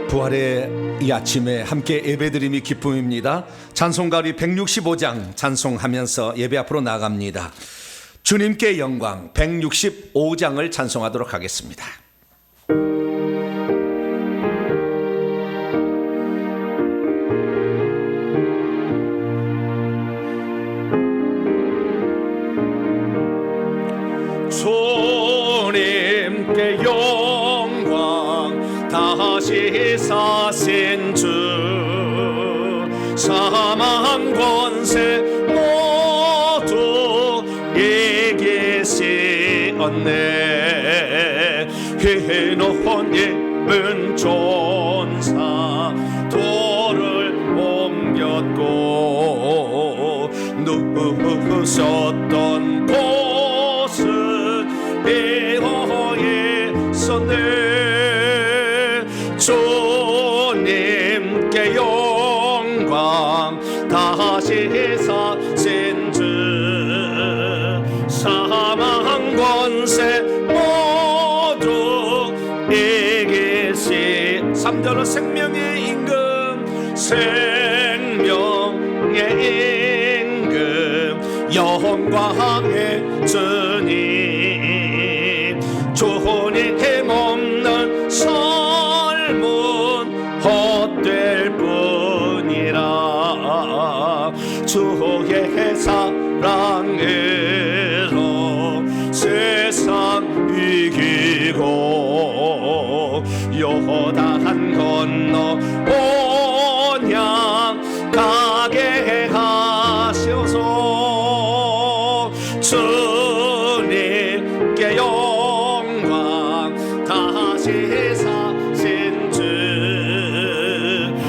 부활의 이 아침에 함께 예배드림이 기쁨입니다. 찬송가리 165장 찬송하면서 예배 앞으로 나아갑니다. 주님께 영광 165장을 찬송하도록 하겠습니다. 주님께 영광 다시 사신 주 사망 권세 모두 이기시었네. 희노한 예쁜 전사 돌을 옮겼고 누우셨던 곳은 비어있었네. 주님께 영광 다시 사신 주 사망 권세 모두 이기시. 3절로 생명의 임금 생명의 임금 영광의 주님 주님 힘없는 삶은 헛될 뿐이라. 주의 사랑으로 세상 이기고 요단 건너 온양 가게 하셔서 주님께 영광 다시 사신 주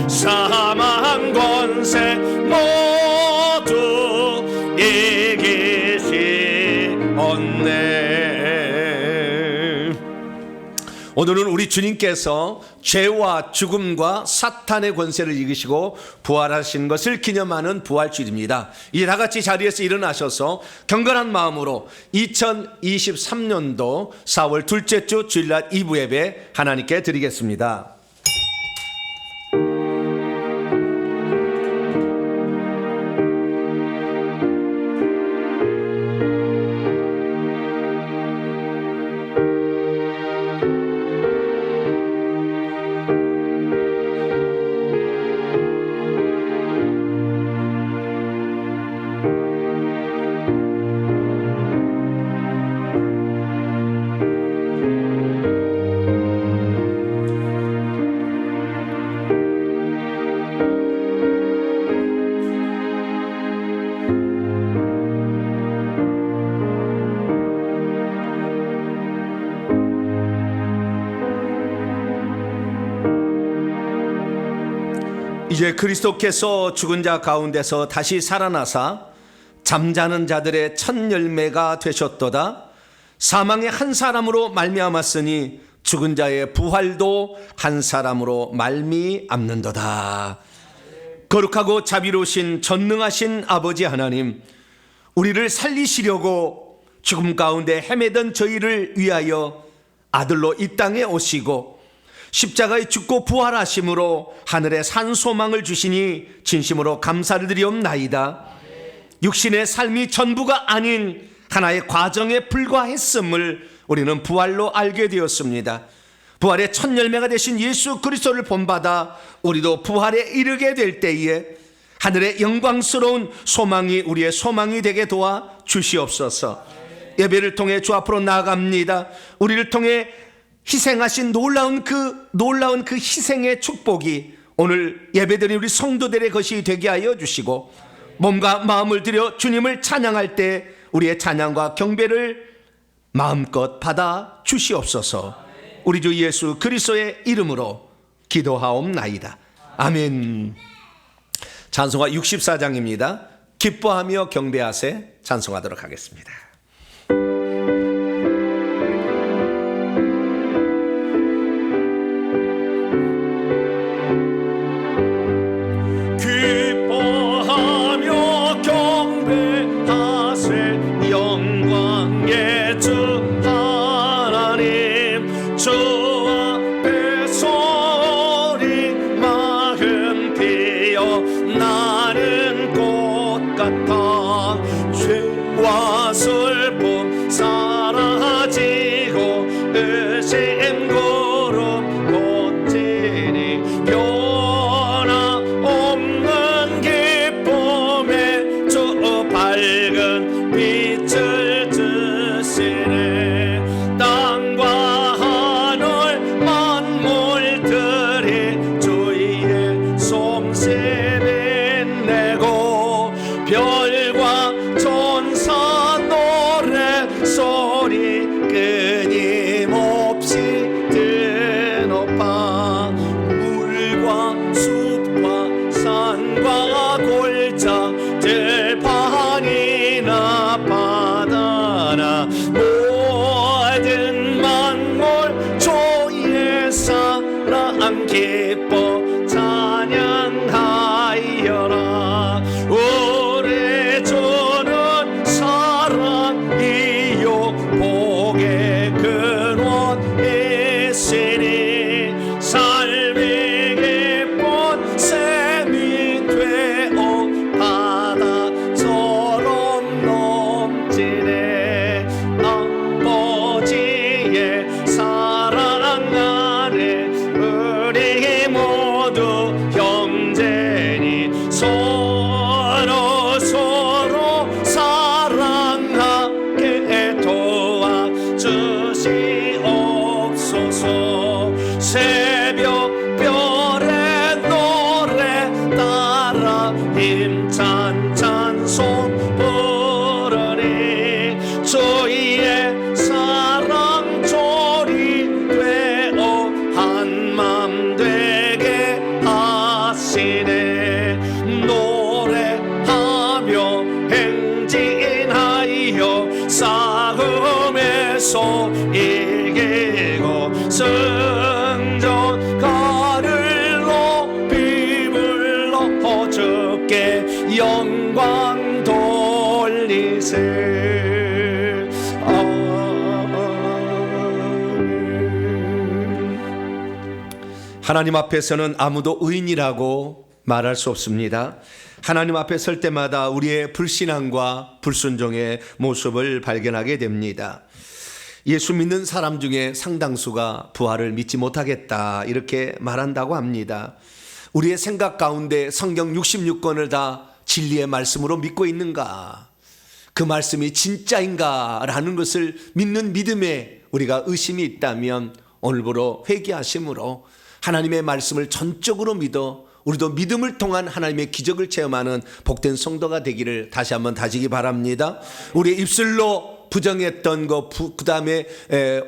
사망 권세 모두 이기시었네. 오늘은 우리 주님께서 죄와 죽음과 사탄의 권세를 이기시고 부활하신 것을 기념하는 부활주일입니다. 이 다같이 자리에서 일어나셔서 경건한 마음으로 2023년도 4월 둘째 주 주일날 2부 예배 하나님께 드리겠습니다. 이제 그리스도께서 죽은 자 가운데서 다시 살아나사 잠자는 자들의 첫 열매가 되셨도다. 사망의 한 사람으로 말미암았으니 죽은 자의 부활도 한 사람으로 말미암는도다. 거룩하고 자비로우신 전능하신 아버지 하나님, 우리를 살리시려고 죽음 가운데 헤매던 저희를 위하여 아들로 이 땅에 오시고 십자가에 죽고 부활하심으로 하늘에 산 소망을 주시니 진심으로 감사를 드리옵나이다. 육신의 삶이 전부가 아닌 하나의 과정에 불과했음을 우리는 부활로 알게 되었습니다. 부활의 첫 열매가 되신 예수 그리스도를 본받아 우리도 부활에 이르게 될 때에 하늘의 영광스러운 소망이 우리의 소망이 되게 도와 주시옵소서. 예배를 통해 주 앞으로 나아갑니다. 우리를 통해 희생하신 놀라운 그 희생의 축복이 오늘 예배드린 우리 성도들의 것이 되게 하여 주시고, 몸과 마음을 들여 주님을 찬양할 때 우리의 찬양과 경배를 마음껏 받아 주시옵소서. 우리 주 예수 그리스도의 이름으로 기도하옵나이다. 아멘. 찬송가 64장입니다. 기뻐하며 경배하세 찬송하도록 하겠습니다. 주 앞에 소리 슬픔 사라지고 의심 구름 고치니 변함없는 기쁨에 주 밝은 빛을 주시네. 땅과 하늘 만물들이 주의 솜씨를 내고 별과 천사 노래 소리 끊임없이 드높아. 물과 숲과 산과 골짜 들판이나 바다나 모든 만물 주의 사랑 기뻐 찬양하여라. 우리 주는 사랑이요 복의 근원이시니 삶이 기쁜 샘이 되어 바다처럼 넘치네. 아버지의 사랑 안에 우리 모두 형제니 서로 사랑하게 도와주시옵소서. 새벽별의 노래 따라 힘찬 찬송 부르니 주의 사랑 조리 되어 한맘 되게 하시네. 노래하며 행진하여 싸움에서 이기고 승전 가를 높이 불러 주께 영광 돌리세. 하나님 앞에서는 아무도 의인이라고 말할 수 없습니다. 하나님 앞에 설 때마다 우리의 불신앙과 불순종의 모습을 발견하게 됩니다. 예수 믿는 사람 중에 상당수가 부활을 믿지 못하겠다 이렇게 말한다고 합니다. 우리의 생각 가운데 성경 66권을 다 진리의 말씀으로 믿고 있는가? 그 말씀이 진짜인가? 라는 것을 믿는 믿음에 우리가 의심이 있다면 오늘부로 회개하심으로 하나님의 말씀을 전적으로 믿어 우리도 믿음을 통한 하나님의 기적을 체험하는 복된 성도가 되기를 다시 한번 다지기 바랍니다. 우리 입술로 부정했던 것, 그 다음에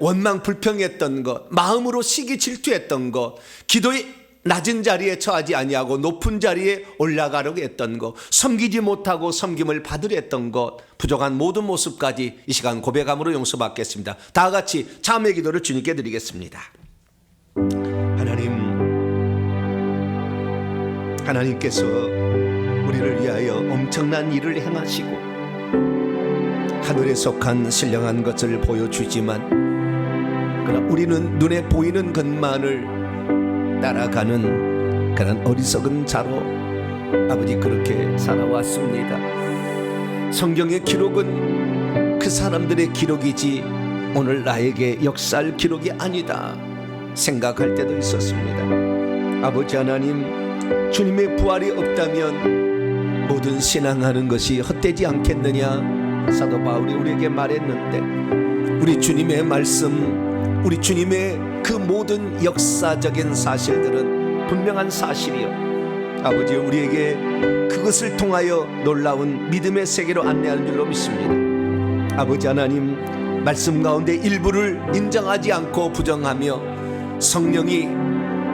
원망 불평했던 것, 마음으로 시기 질투했던 것, 기도의 낮은 자리에 처하지 아니하고 높은 자리에 올라가려고 했던 것, 섬기지 못하고 섬김을 받으려 했던 것, 부족한 모든 모습까지 이 시간 고백함으로 용서받겠습니다. 다 같이 참회 기도를 주님께 드리겠습니다. 하나님께서 우리를 위하여 엄청난 일을 행하시고 하늘에 속한 신령한 것을 보여주지만 그러나 우리는 눈에 보이는 것만을 따라가는 그런 어리석은 자로 아버지 그렇게 살아왔습니다. 성경의 기록은 그 사람들의 기록이지 오늘 나에게 역사할 기록이 아니다 생각할 때도 있었습니다. 아버지 하나님, 주님의 부활이 없다면 모든 신앙하는 것이 헛되지 않겠느냐 사도 바울이 우리에게 말했는데, 우리 주님의 말씀, 우리 주님의 그 모든 역사적인 사실들은 분명한 사실이요 아버지 우리에게 그것을 통하여 놀라운 믿음의 세계로 안내하는 줄로 믿습니다. 아버지 하나님, 말씀 가운데 일부를 인정하지 않고 부정하며 성령이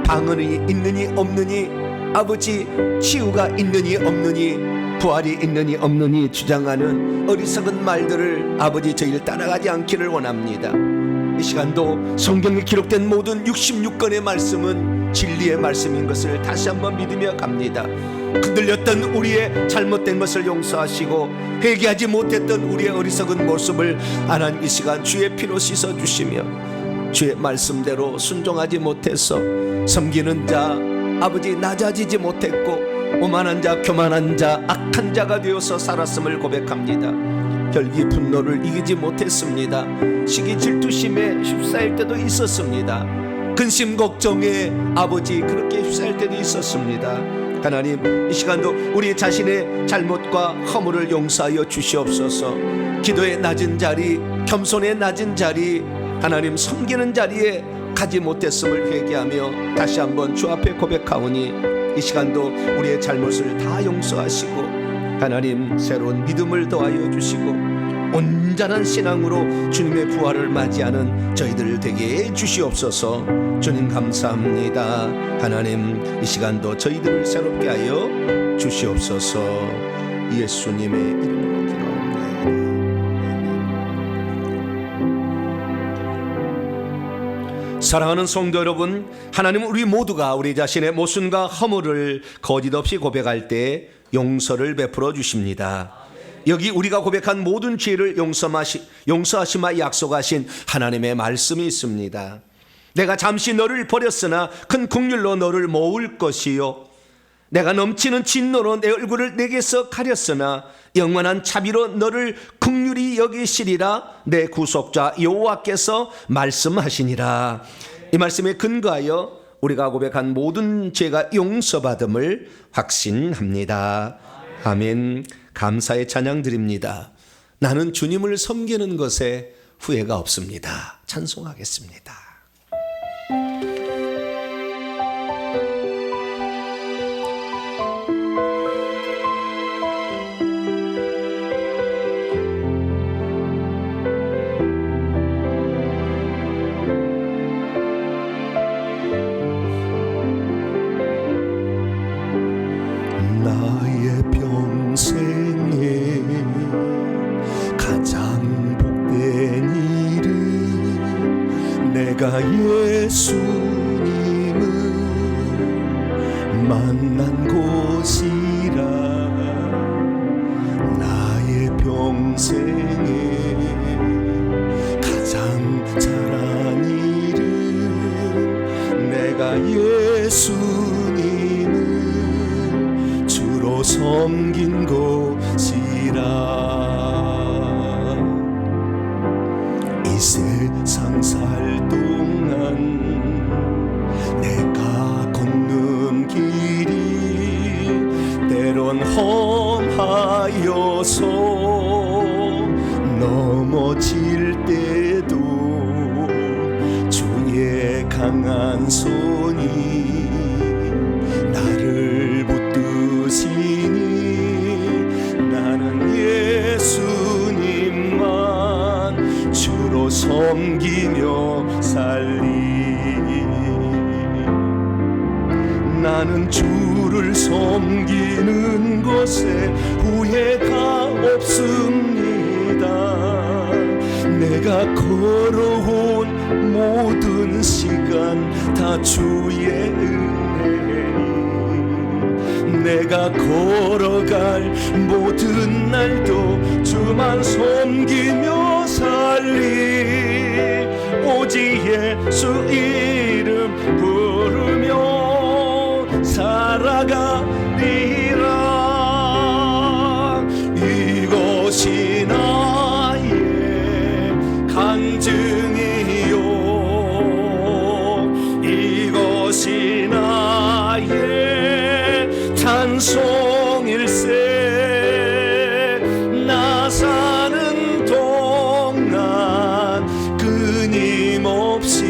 방언이 있느니 없느니, 아버지 치유가 있느니 없느니, 부활이 있느니 없느니 주장하는 어리석은 말들을 아버지 저희를 따라가지 않기를 원합니다. 이 시간도 성경에 기록된 모든 66권의 말씀은 진리의 말씀인 것을 다시 한번 믿으며 갑니다. 흔들렸던 우리의 잘못된 것을 용서하시고 회개하지 못했던 우리의 어리석은 모습을 하나님 이 시간 주의 피로 씻어주시며 주의 말씀대로 순종하지 못해서 섬기는 자, 아버지 낮아지지 못했고 오만한 자, 교만한 자, 악한 자가 되어서 살았음을 고백합니다. 혈기 분노를 이기지 못했습니다. 시기 질투심에 휩싸일 때도 있었습니다. 근심 걱정에 아버지 그렇게 휩싸일 때도 있었습니다. 하나님, 이 시간도 우리 자신의 잘못과 허물을 용서하여 주시옵소서. 기도의 낮은 자리, 겸손의 낮은 자리, 하나님 섬기는 자리에 가지 못했음을 회개하며 다시 한번 주 앞에 고백하오니 이 시간도 우리의 잘못을 다 용서하시고 하나님 새로운 믿음을 더하여 주시고 온전한 신앙으로 주님의 부활을 맞이하는 저희들 되게 해 주시옵소서. 주님 감사합니다. 하나님, 이 시간도 저희들을 새롭게 하여 주시옵소서. 예수님의 이름으로 기도합니다. 사랑하는 성도 여러분, 하나님 우리 모두가 우리 자신의 모순과 허물을 거짓 없이 고백할 때 용서를 베풀어 주십니다. 여기 우리가 고백한 모든 죄를 용서하시마 약속하신 하나님의 말씀이 있습니다. 내가 잠시 너를 버렸으나 큰 긍휼로 너를 모을 것이요, 내가 넘치는 진노로 내 얼굴을 내게서 가렸으나 영원한 자비로 너를 긍휼히 여기시리라 내 구속자 여호와께서 말씀하시니라. 이 말씀에 근거하여 우리가 고백한 모든 죄가 용서받음을 확신합니다. 아멘. 감사의 찬양 드립니다. 나는 주님을 섬기는 것에 후회가 없습니다. 찬송하겠습니다. 나의 평생에 가장 복된 일은 내가 예수님을 만난 곳이라. 나의 평생에 가장 잘한 일은 내가 예수님을 주로 섬긴 곳이라. 이 세상 살 동안 내가 걷는 길이 때론 험하여서 넘어질 때도 주의 강한 손이 나를 붙드시니 나는 예수님만 주로 섬기며 살리. 나는 주를 섬기는 것에 후회가 없습니다. 내가 걸어온 모든 시간 다 주의 은혜니 내가 걸어갈 모든 날도 주만 섬기며 살리. 오직 예수 이름 부르며 살아가리라. 이것이 나의 간증이요, 이것이 나의 찬송일세. 나 사는 동안 끊임없이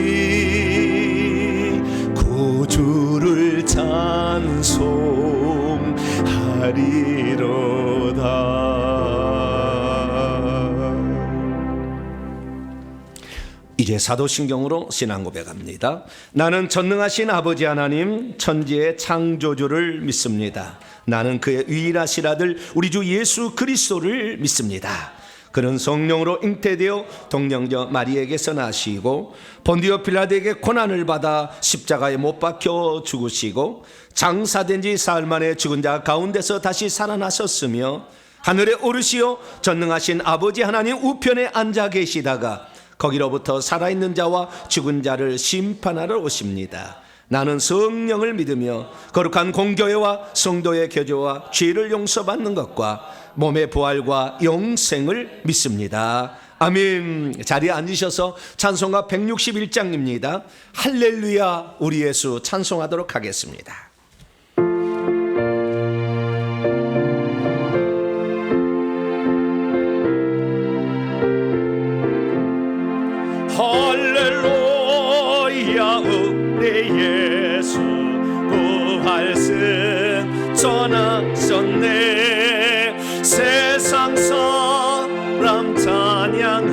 구주를 찬송하리로다. 이제 사도신경으로 신앙 고백합니다. 나는 전능하신 아버지 하나님 천지의 창조주를 믿습니다. 나는 그의 유일하신 아들 우리 주 예수 그리스도를 믿습니다. 그는 성령으로 잉태되어 동령녀 마리에게서 나시고 본디오 빌라도에게 고난을 받아 십자가에 못 박혀 죽으시고 장사된 지 사흘 만에 죽은 자 가운데서 다시 살아나셨으며 하늘에 오르시어 전능하신 아버지 하나님 우편에 앉아 계시다가 거기로부터 살아있는 자와 죽은 자를 심판하러 오십니다. 나는 성령을 믿으며 거룩한 공교회와 성도의 교제와 죄를 용서받는 것과 몸의 부활과 영생을 믿습니다. 아멘. 자리에 앉으셔서 찬송가 161장입니다. 할렐루야 우리 예수 찬송하도록 하겠습니다. 할렐루야 우리 예수 부활승 전하셨네. 세상 사람 찬양하니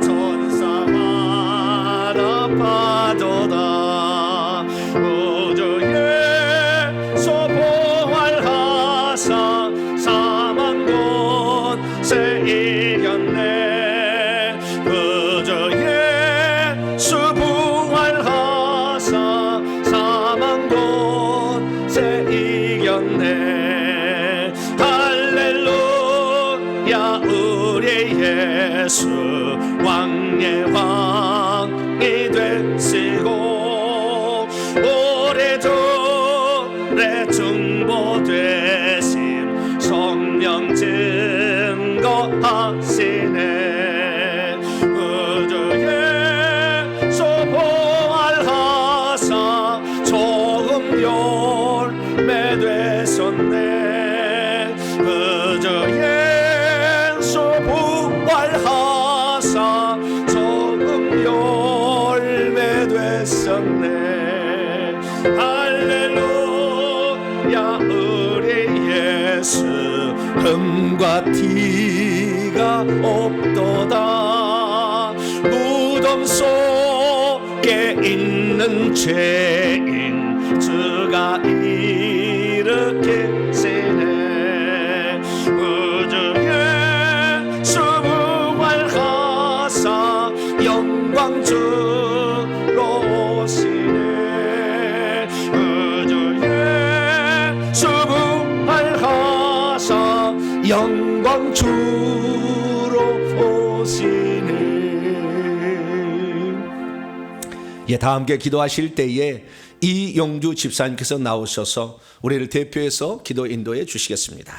천사마다 파도다. 우주 예수 부활하사 사망 권세 이겼네. 예수 왕의 왕이 되시고 오래전에 중보되심 성령 증거하시네. 우주 예수 부활하사 좋은 열매 되셨네. 우주 예수 부활하사 좋은 열매 되셨네. 할렐루야 우리 예수 흠과 티가 없도다. 무덤 속에 있는 죄인 주가 일으키시네. 우주 예수 부활하사 영광 주로 오시네. 우주 예수 부활하사 영광 주로 오시네. 예, 다 함께 기도하실 때에 이용주 집사님께서 나오셔서 우리를 대표해서 기도 인도해 주시겠습니다.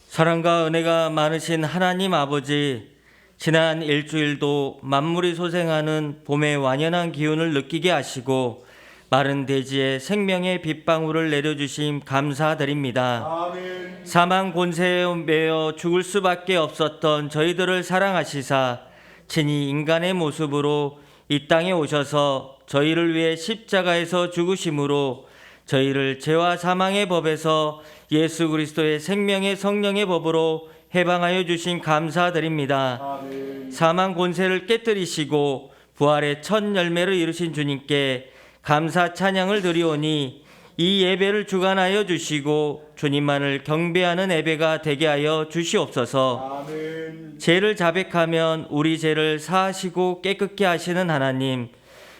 사랑과 은혜가 많으신 하나님 아버지, 지난 일주일도 만물이 소생하는 봄의 완연한 기운을 느끼게 하시고 마른 대지에 생명의 빗방울을 내려주심 감사드립니다. 아멘. 사망 권세에 매여 죽을 수밖에 없었던 저희들을 사랑하시사 친히 인간의 모습으로 이 땅에 오셔서 저희를 위해 십자가에서 죽으심으로 저희를 죄와 사망의 법에서 예수 그리스도의 생명의 성령의 법으로 해방하여 주신 감사드립니다. 아멘. 사망 권세를 깨뜨리시고 부활의 첫 열매를 이루신 주님께 감사 찬양을 드리오니 이 예배를 주관하여 주시고 주님만을 경배하는 예배가 되게 하여 주시옵소서. 아멘. 죄를 자백하면 우리 죄를 사하시고 깨끗게 하시는 하나님,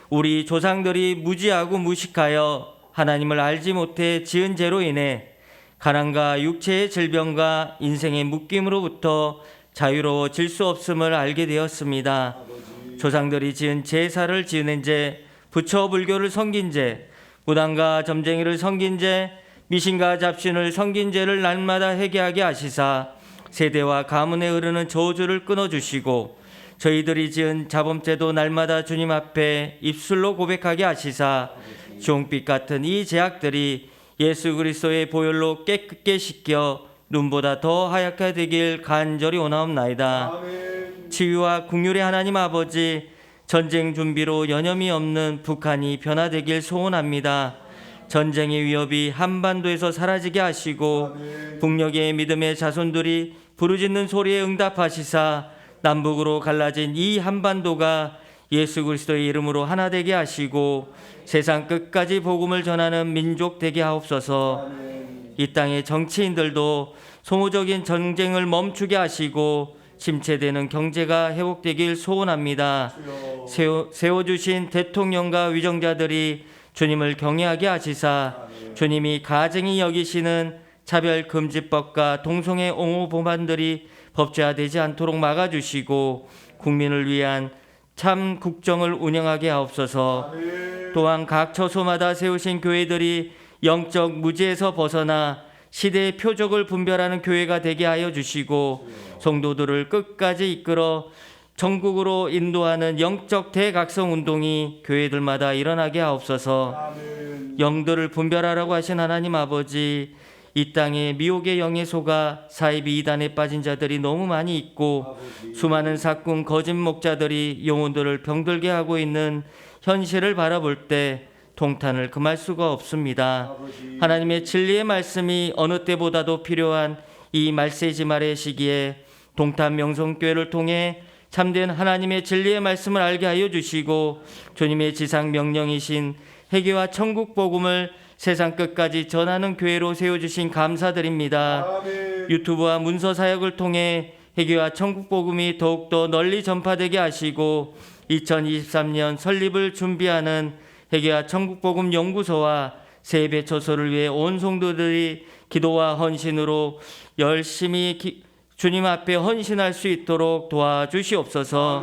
우리 조상들이 무지하고 무식하여 하나님을 알지 못해 지은 죄로 인해 가난과 육체의 질병과 인생의 묶임으로부터 자유로워질 수 없음을 알게 되었습니다. 조상들이 지은 제사를 지은 죄, 부처 불교를 섬긴 죄, 무당과 점쟁이를 섬긴 죄, 미신과 잡신을 섬긴 죄를 날마다 회개하게 하시사 세대와 가문에 흐르는 저주를 끊어주시고 저희들이 지은 자범죄도 날마다 주님 앞에 입술로 고백하게 하시사 종빛 같은 이 죄악들이 예수 그리스도의 보혈로 깨끗게 씻겨 눈보다 더 하얗게 되길 간절히 원하옵나이다. 아멘. 치유와 긍휼의 하나님 아버지, 전쟁 준비로 여념이 없는 북한이 변화되길 소원합니다. 전쟁의 위협이 한반도에서 사라지게 하시고 북녘의 믿음의 자손들이 부르짖는 소리에 응답하시사 남북으로 갈라진 이 한반도가 예수 그리스도의 이름으로 하나 되게 하시고 세상 끝까지 복음을 전하는 민족 되게 하옵소서. 이 땅의 정치인들도 소모적인 전쟁을 멈추게 하시고 침체되는 경제가 회복되길 소원합니다. 세워주신 대통령과 위정자들이 주님을 경외하게 하시사 주님이 가증히 여기시는 차별금지법과 동성애 옹호 법안들이 법제화되지 않도록 막아주시고 국민을 위한 참 국정을 운영하게 하옵소서. 또한 각 처소마다 세우신 교회들이 영적 무지에서 벗어나 시대의 표적을 분별하는 교회가 되게 하여 주시고, 성도들을 끝까지 이끌어 전국으로 인도하는 영적 대각성 운동이 교회들마다 일어나게 하옵소서. 영들을 분별하라고 하신 하나님 아버지, 이 땅에 미혹의 영에 속아 사이비 이단에 빠진 자들이 너무 많이 있고, 수많은 사꾼 거짓 목자들이 영혼들을 병들게 하고 있는 현실을 바라볼 때 통탄을 금할 수가 없습니다. 하나님의 진리의 말씀이 어느 때보다도 필요한 이 말세지 말의 시기에 동탄 명성교회를 통해 참된 하나님의 진리의 말씀을 알게 하여 주시고, 주님의 지상 명령이신 회개와 천국 복음을 세상 끝까지 전하는 교회로 세워주신 감사드립니다. 유튜브와 문서 사역을 통해 회개와 천국 복음이 더욱더 널리 전파되게 하시고, 2023년 설립을 준비하는 회개와 천국 복음 연구소와 세배 처소를 위해 온 성도들이 기도와 헌신으로 열심히 주님 앞에 헌신할 수 있도록 도와주시옵소서.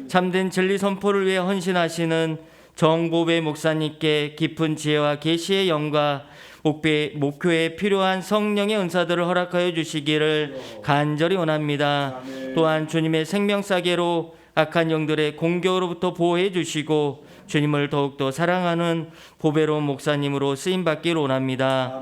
참된 진리 선포를 위해 헌신하시는 정보배 목사님께 깊은 지혜와 계시의 영과 목표에 필요한 성령의 은사들을 허락하여 주시기를 간절히 원합니다. 또한 주님의 생명사계로 악한 영들의 공격으로부터 보호해 주시고, 주님을 더욱더 사랑하는 보배로운 목사님으로 쓰임받기를 원합니다.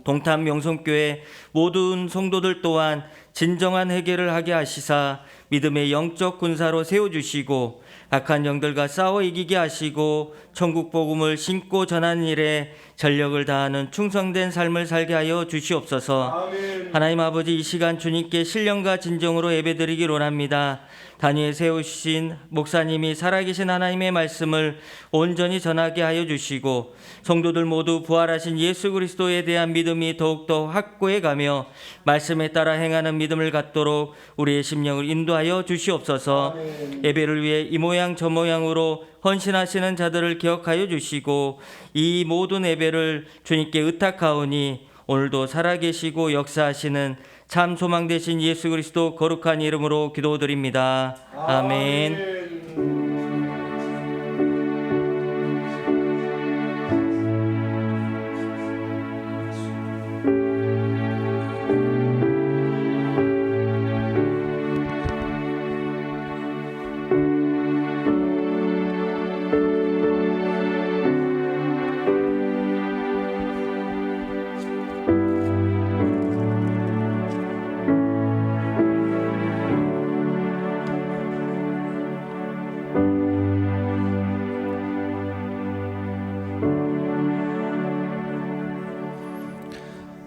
동탄 명성교회 모든 성도들 또한 진정한 회개를 하게 하시사 믿음의 영적 군사로 세워주시고, 악한 영들과 싸워 이기게 하시고, 천국 복음을 신고 전하는 일에 전력을 다하는 충성된 삶을 살게 하여 주시옵소서. 하나님 아버지, 이 시간 주님께 신령과 진정으로 예배드리기를 원합니다. 단위에 세우신 목사님이 살아계신 하나님의 말씀을 온전히 전하게 하여 주시고, 성도들 모두 부활하신 예수 그리스도에 대한 믿음이 더욱더 확고해 가며 말씀에 따라 행하는 믿음을 갖도록 우리의 심령을 인도하여 주시옵소서. 예배를 위해 이 모양 저 모양으로 헌신하시는 자들을 기억하여 주시고, 이 모든 예배를 주님께 의탁하오니 오늘도 살아계시고 역사하시는 참 소망 되신 예수 그리스도 거룩한 이름으로 기도드립니다. 아멘.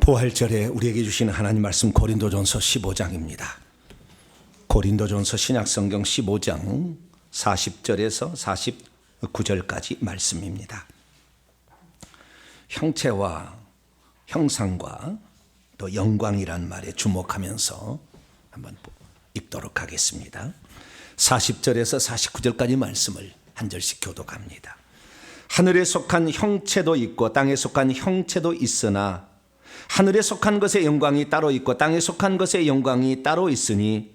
부활절에 우리에게 주시는 하나님 말씀 고린도전서 15장입니다. 고린도전서 신약성경 15장 40절에서 49절까지 말씀입니다. 형체와 형상과 또 영광이란 말에 주목하면서 한번 읽도록 하겠습니다. 40절에서 49절까지 말씀을 한 절씩 교독합니다. 하늘에 속한 형체도 있고 땅에 속한 형체도 있으나 하늘에 속한 것의 영광이 따로 있고 땅에 속한 것의 영광이 따로 있으니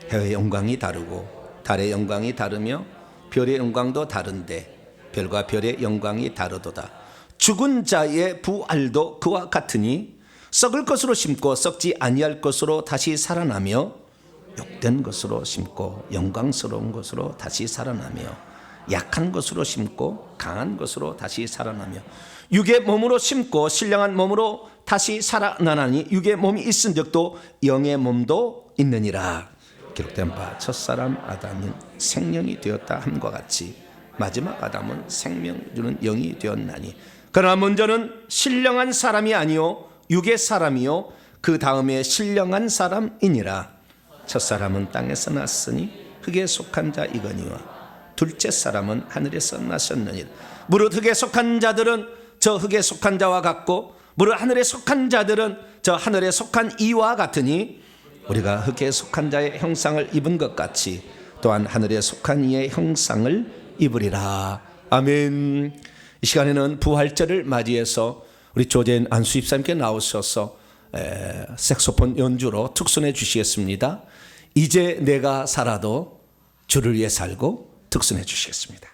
해의 영광이 다르고 달의 영광이 다르며 별의 영광도 다른데 별과 별의 영광이 다르도다. 죽은 자의 부활도 그와 같으니 썩을 것으로 심고 썩지 아니할 것으로 다시 살아나며 욕된 것으로 심고 영광스러운 것으로 다시 살아나며 약한 것으로 심고 강한 것으로 다시 살아나며 육의 몸으로 심고 신령한 몸으로 다시 살아나나니 육의 몸이 있은 적도 영의 몸도 있느니라. 기록된 바 첫사람 아담은 생명이 되었다 함과 같이 마지막 아담은 생명 주는 영이 되었나니 그러나 먼저는 신령한 사람이 아니요 육의 사람이요 그 다음에 신령한 사람이니라. 첫사람은 땅에서 났으니 흙에 속한 자이거니와 둘째 사람은 하늘에서 나셨느니라. 무릇 흙에 속한 자들은 저 흙에 속한 자와 같고 무릇 하늘에 속한 자들은 저 하늘에 속한 이와 같으니 우리가 흙에 속한 자의 형상을 입은 것 같이 또한 하늘에 속한 이의 형상을 입으리라. 아멘. 이 시간에는 부활절을 맞이해서 우리 조재인 안수입사님께 나오셔서 색소폰 연주로 특선해 주시겠습니다. 이제 내가 살아도 주를 위해 살고 득순해 주시겠습니다.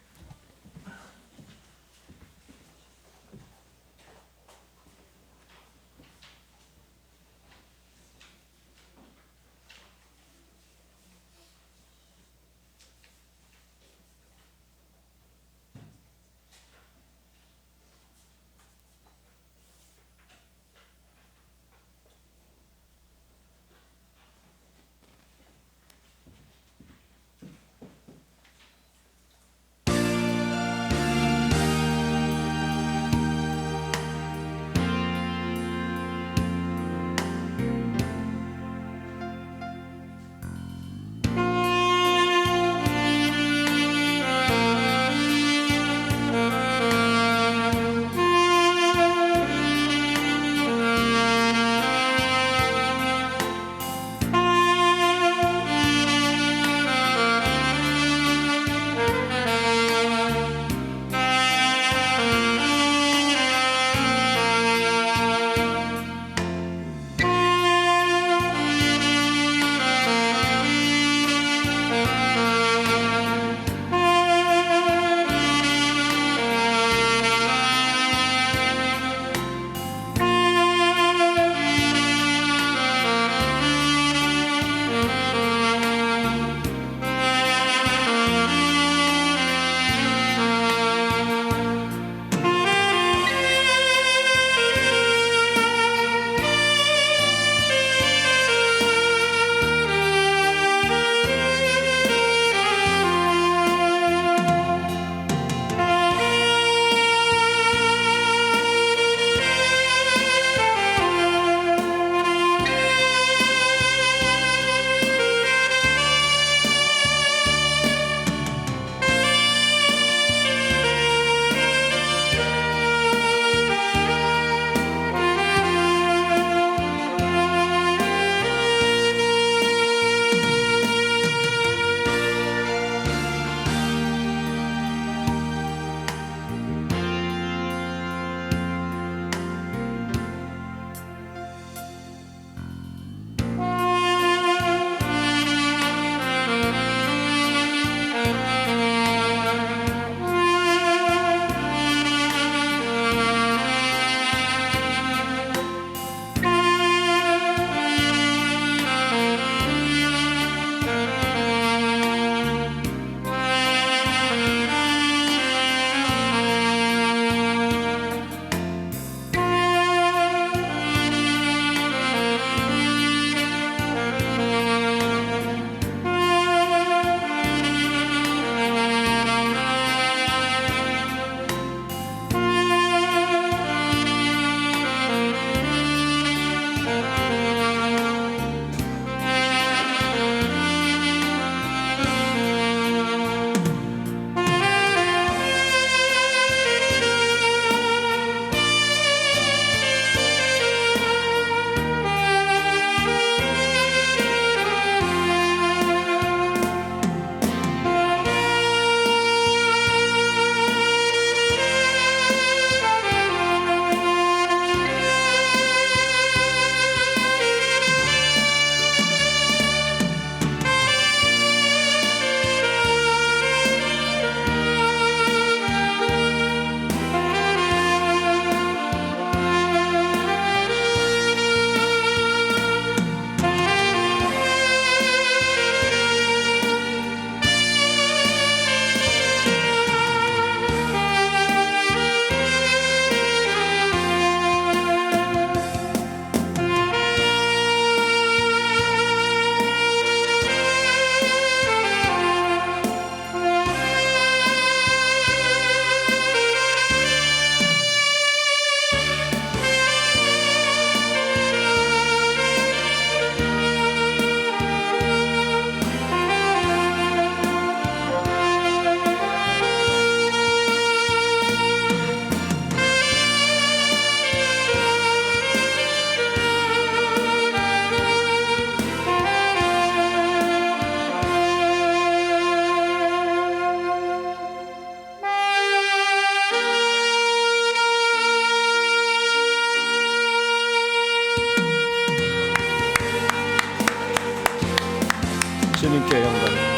주님께 영광.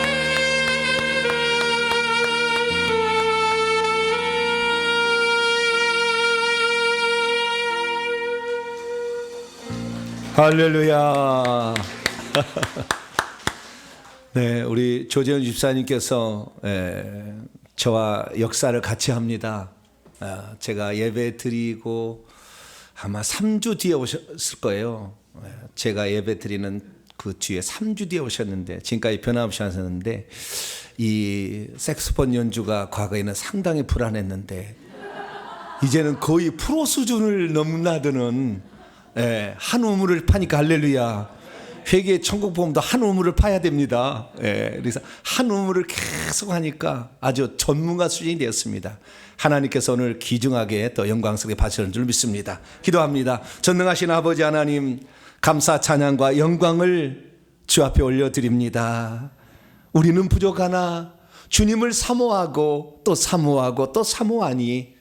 할렐루야. 네, 우리 조재현 집사님께서 저와 역사를 같이 합니다. 제가 예배 드리고 아마 3주 뒤에 오셨을 거예요. 제가 예배 드리는 그 뒤에 3주 뒤에 오셨는데 지금까지 변함없이 하셨는데 이 색소폰 연주가 과거에는 상당히 불안했는데 이제는 거의 프로 수준을 넘나드는 한 우물을 파니까 할렐루야. 회개 천국 보험도 한 우물을 파야 됩니다. 그래서 한 우물을 계속 하니까 아주 전문가 수준이 되었습니다. 하나님께서 오늘 귀중하게 또 영광스럽게 봐주시는 줄 믿습니다. 기도합니다. 전능하신 아버지 하나님, 감사 찬양과 영광을 주 앞에 올려드립니다. 우리는 부족하나 주님을 사모하고 또 사모하고 또 사모하니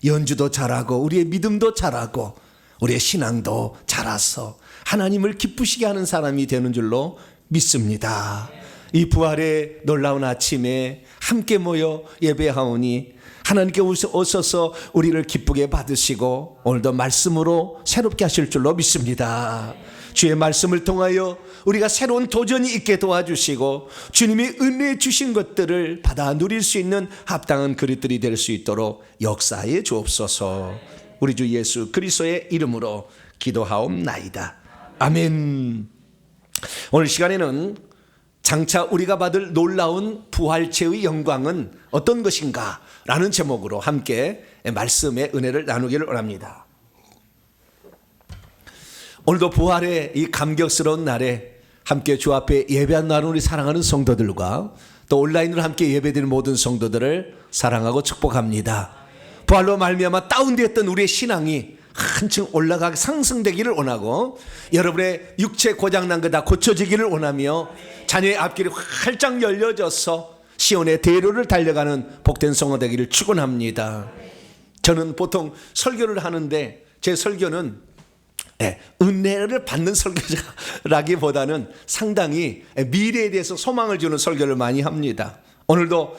연주도 잘하고 우리의 믿음도 잘하고 우리의 신앙도 자라서 하나님을 기쁘시게 하는 사람이 되는 줄로 믿습니다. 이 부활의 놀라운 아침에 함께 모여 예배하오니 하나님께 오셔서 우리를 기쁘게 받으시고 오늘도 말씀으로 새롭게 하실 줄로 믿습니다. 주의 말씀을 통하여 우리가 새로운 도전이 있게 도와주시고 주님이 은혜 주신 것들을 받아 누릴 수 있는 합당한 그릇들이 될 수 있도록 역사해 주옵소서. 우리 주 예수 그리스도의 이름으로 기도하옵나이다. 아멘. 오늘 시간에는 장차 우리가 받을 놀라운 부활체의 영광은 어떤 것인가 라는 제목으로 함께 말씀의 은혜를 나누기를 원합니다. 오늘도 부활의 이 감격스러운 날에 함께 주 앞에 예배하는 우리 사랑하는 성도들과 또 온라인으로 함께 예배드리는 모든 성도들을 사랑하고 축복합니다. 부활로 말미암아 다운되었던 우리의 신앙이 한층 올라가게 상승되기를 원하고 여러분의 육체 고장난 거 다 고쳐지기를 원하며 자녀의 앞길이 활짝 열려져서 시온의 대로를 달려가는 복된 성도 되기를 축원합니다. 저는 보통 설교를 하는데 제 설교는 은혜를 받는 설교라기보다는 상당히 미래에 대해서 소망을 주는 설교를 많이 합니다. 오늘도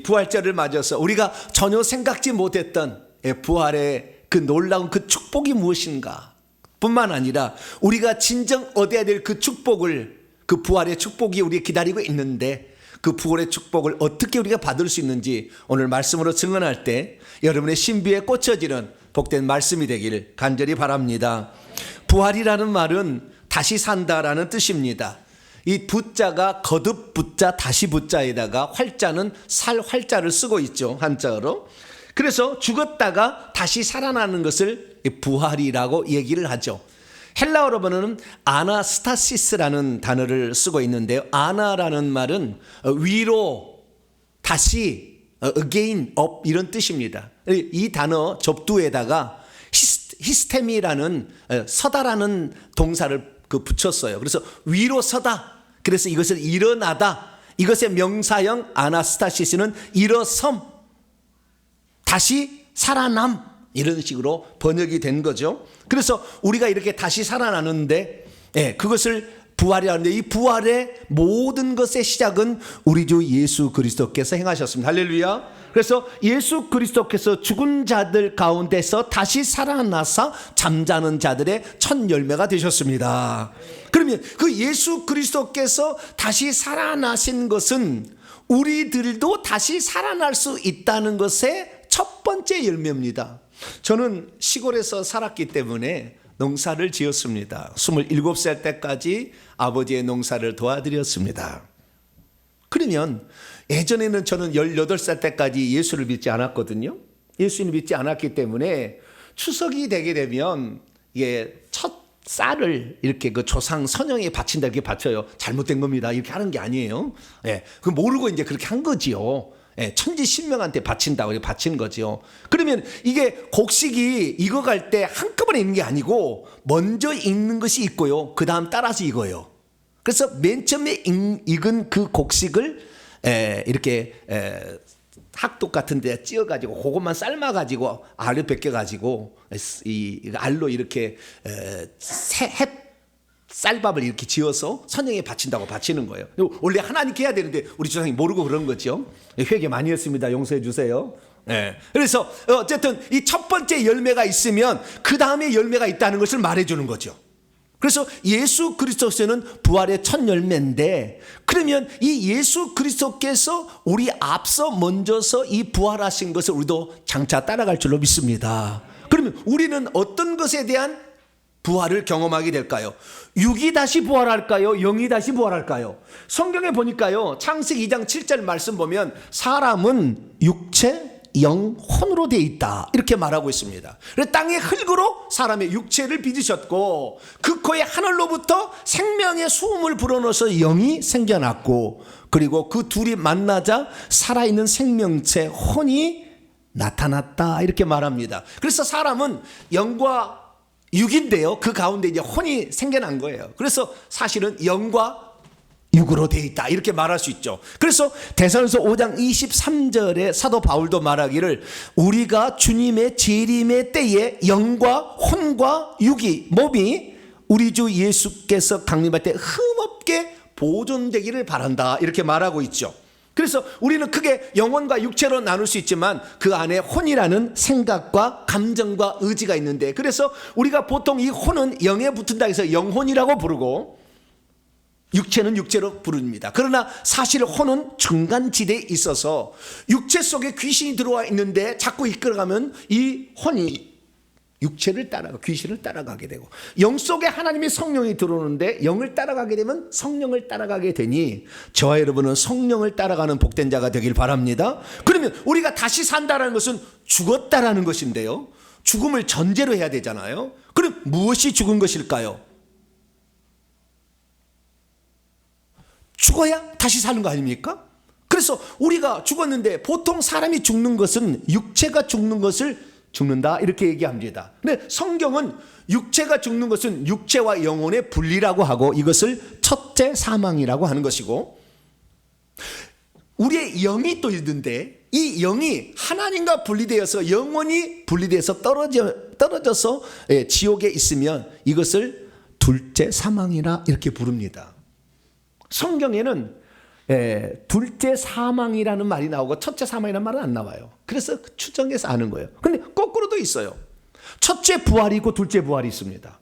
부활절을 맞아서 우리가 전혀 생각지 못했던 부활의 그 놀라운 그 축복이 무엇인가 뿐만 아니라 우리가 진정 얻어야 될 그 축복을, 그 부활의 축복이 우리 기다리고 있는데 그 부활의 축복을 어떻게 우리가 받을 수 있는지 오늘 말씀으로 증언할 때 여러분의 신비에 꽂혀지는 복된 말씀이 되길 간절히 바랍니다. 부활이라는 말은 다시 산다라는 뜻입니다. 이 부자가 거듭 부자 다시 부자에다가 활자는 살 활자를 쓰고 있죠, 한자어로. 그래서 죽었다가 다시 살아나는 것을 부활이라고 얘기를 하죠. 헬라어로는 아나스타시스라는 단어를 쓰고 있는데요. 아나라는 말은 위로, 다시, again, up 이런 뜻입니다. 이 단어 접두에다가 히스테미라는 서다라는 동사를 붙였어요. 그래서 위로 서다. 그래서 이것을 일어나다. 이것의 명사형 아나스타시스는 일어섬, 다시 살아남 이런 식으로 번역이 된 거죠. 그래서 우리가 이렇게 다시 살아나는데 그것을 부활이라는데 이 부활의 모든 것의 시작은 우리 주 예수 그리스도께서 행하셨습니다. 할렐루야. 그래서 예수 그리스도께서 죽은 자들 가운데서 다시 살아나사 잠자는 자들의 첫 열매가 되셨습니다. 그러면 그 예수 그리스도께서 다시 살아나신 것은 우리들도 다시 살아날 수 있다는 것의 첫 번째 열매입니다. 저는 시골에서 살았기 때문에 농사를 지었습니다. 27살 때까지 아버지의 농사를 도와드렸습니다. 그러면 예전에는 저는 18살 때까지 예수를 믿지 않았거든요. 예수를 믿지 않았기 때문에 추석이 되게 되면 첫 쌀을 이렇게 그 조상 선영에 바친다 이렇게 바쳐요. 잘못된 겁니다. 이렇게 하는 게 아니에요. 그 모르고 이제 그렇게 한 거지요. 천지 신명한테 바친다고 바친 거죠. 그러면 이게 곡식이 익어갈 때 한꺼번에 익는 게 아니고 먼저 익는 것이 있고요. 그 다음 따라서 익어요. 그래서 맨 처음에 익은 그 곡식을 이렇게 학독 같은 데 찧어가지고 그것만 삶아가지고 알을 벗겨가지고 이 알로 이렇게 쌀밥을 이렇게 지어서 선영에 바친다고 바치는 거예요. 원래 하나님께 해야 되는데 우리 조상이 모르고 그런 거죠. 회개 많이 했습니다. 용서해 주세요. 그래서 어쨌든 이 첫 번째 열매가 있으면 그 다음에 열매가 있다는 것을 말해주는 거죠. 그래서 예수 그리스도께서는 부활의 첫 열매인데, 그러면 이 예수 그리스도께서 우리 앞서 먼저서 이 부활하신 것을 우리도 장차 따라갈 줄로 믿습니다. 그러면 우리는 어떤 것에 대한 부활을 경험하게 될까요? 육이 다시 부활할까요? 영이 다시 부활할까요? 성경에 보니까요, 창세기 2장 7절 말씀 보면 사람은 육체, 영, 혼으로 되어 있다 이렇게 말하고 있습니다. 그래서 땅의 흙으로 사람의 육체를 빚으셨고 그 코의 하늘로부터 생명의 수음을 불어넣어서 영이 생겨났고, 그리고 그 둘이 만나자 살아있는 생명체 혼이 나타났다 이렇게 말합니다. 그래서 사람은 영과 육인데요, 그 가운데 이제 혼이 생겨난 거예요. 그래서 사실은 영과 육으로 되어 있다 이렇게 말할 수 있죠. 그래서 데살로니가서 5장 23절에 사도 바울도 말하기를 우리가 주님의 재림의 때에 영과 혼과 육이 몸이 우리 주 예수께서 강림할 때 흠없게 보존되기를 바란다 이렇게 말하고 있죠. 그래서 우리는 크게 영혼과 육체로 나눌 수 있지만 그 안에 혼이라는 생각과 감정과 의지가 있는데, 그래서 우리가 보통 이 혼은 영에 붙은다 해서 영혼이라고 부르고 육체는 육체로 부릅니다. 그러나 사실 혼은 중간지대에 있어서 육체 속에 귀신이 들어와 있는데 자꾸 이끌어가면 이 혼이 육체를 따라가 귀신을 따라가게 되고, 영 속에 하나님의 성령이 들어오는데 영을 따라가게 되면 성령을 따라가게 되니 저와 여러분은 성령을 따라가는 복된 자가 되길 바랍니다. 그러면 우리가 다시 산다는 것은 죽었다라는 것인데요, 죽음을 전제로 해야 되잖아요. 그럼 무엇이 죽은 것일까요? 죽어야 다시 사는 거 아닙니까? 그래서 우리가 죽었는데 보통 사람이 죽는 것은 육체가 죽는 것을 죽는다 이렇게 얘기합니다. 근데 성경은 육체가 죽는 것은 육체와 영혼의 분리라고 하고 이것을 첫째 사망이라고 하는 것이고, 우리의 영이 또 있는데 이 영이 하나님과 분리되어서 영혼이 분리되어서 떨어져서 지옥에 있으면 이것을 둘째 사망이라 이렇게 부릅니다. 성경에는 둘째 사망이라는 말이 나오고 첫째 사망이라는 말은 안 나와요. 그래서 추정해서 아는 거예요. 근데 거꾸로도 있어요. 첫째 부활이 있고 둘째 부활이 있습니다.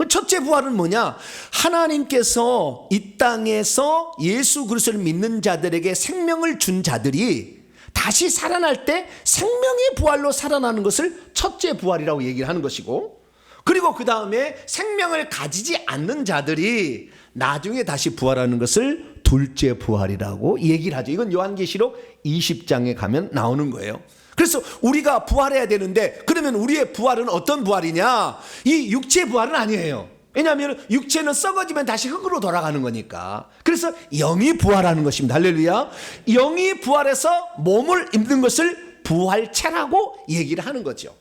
첫째 부활은 뭐냐? 하나님께서 이 땅에서 예수 그리스도를 믿는 자들에게 생명을 준 자들이 다시 살아날 때 생명의 부활로 살아나는 것을 첫째 부활이라고 얘기를 하는 것이고, 그리고 그 다음에 생명을 가지지 않는 자들이 나중에 다시 부활하는 것을 둘째 부활이라고 얘기를 하죠. 이건 요한계시록 20장에 가면 나오는 거예요. 그래서 우리가 부활해야 되는데, 그러면 우리의 부활은 어떤 부활이냐? 이 육체 부활은 아니에요. 왜냐하면 육체는 썩어지면 다시 흙으로 돌아가는 거니까. 그래서 영이 부활하는 것입니다. 할렐루야. 영이 부활해서 몸을 입는 것을 부활체라고 얘기를 하는 거죠.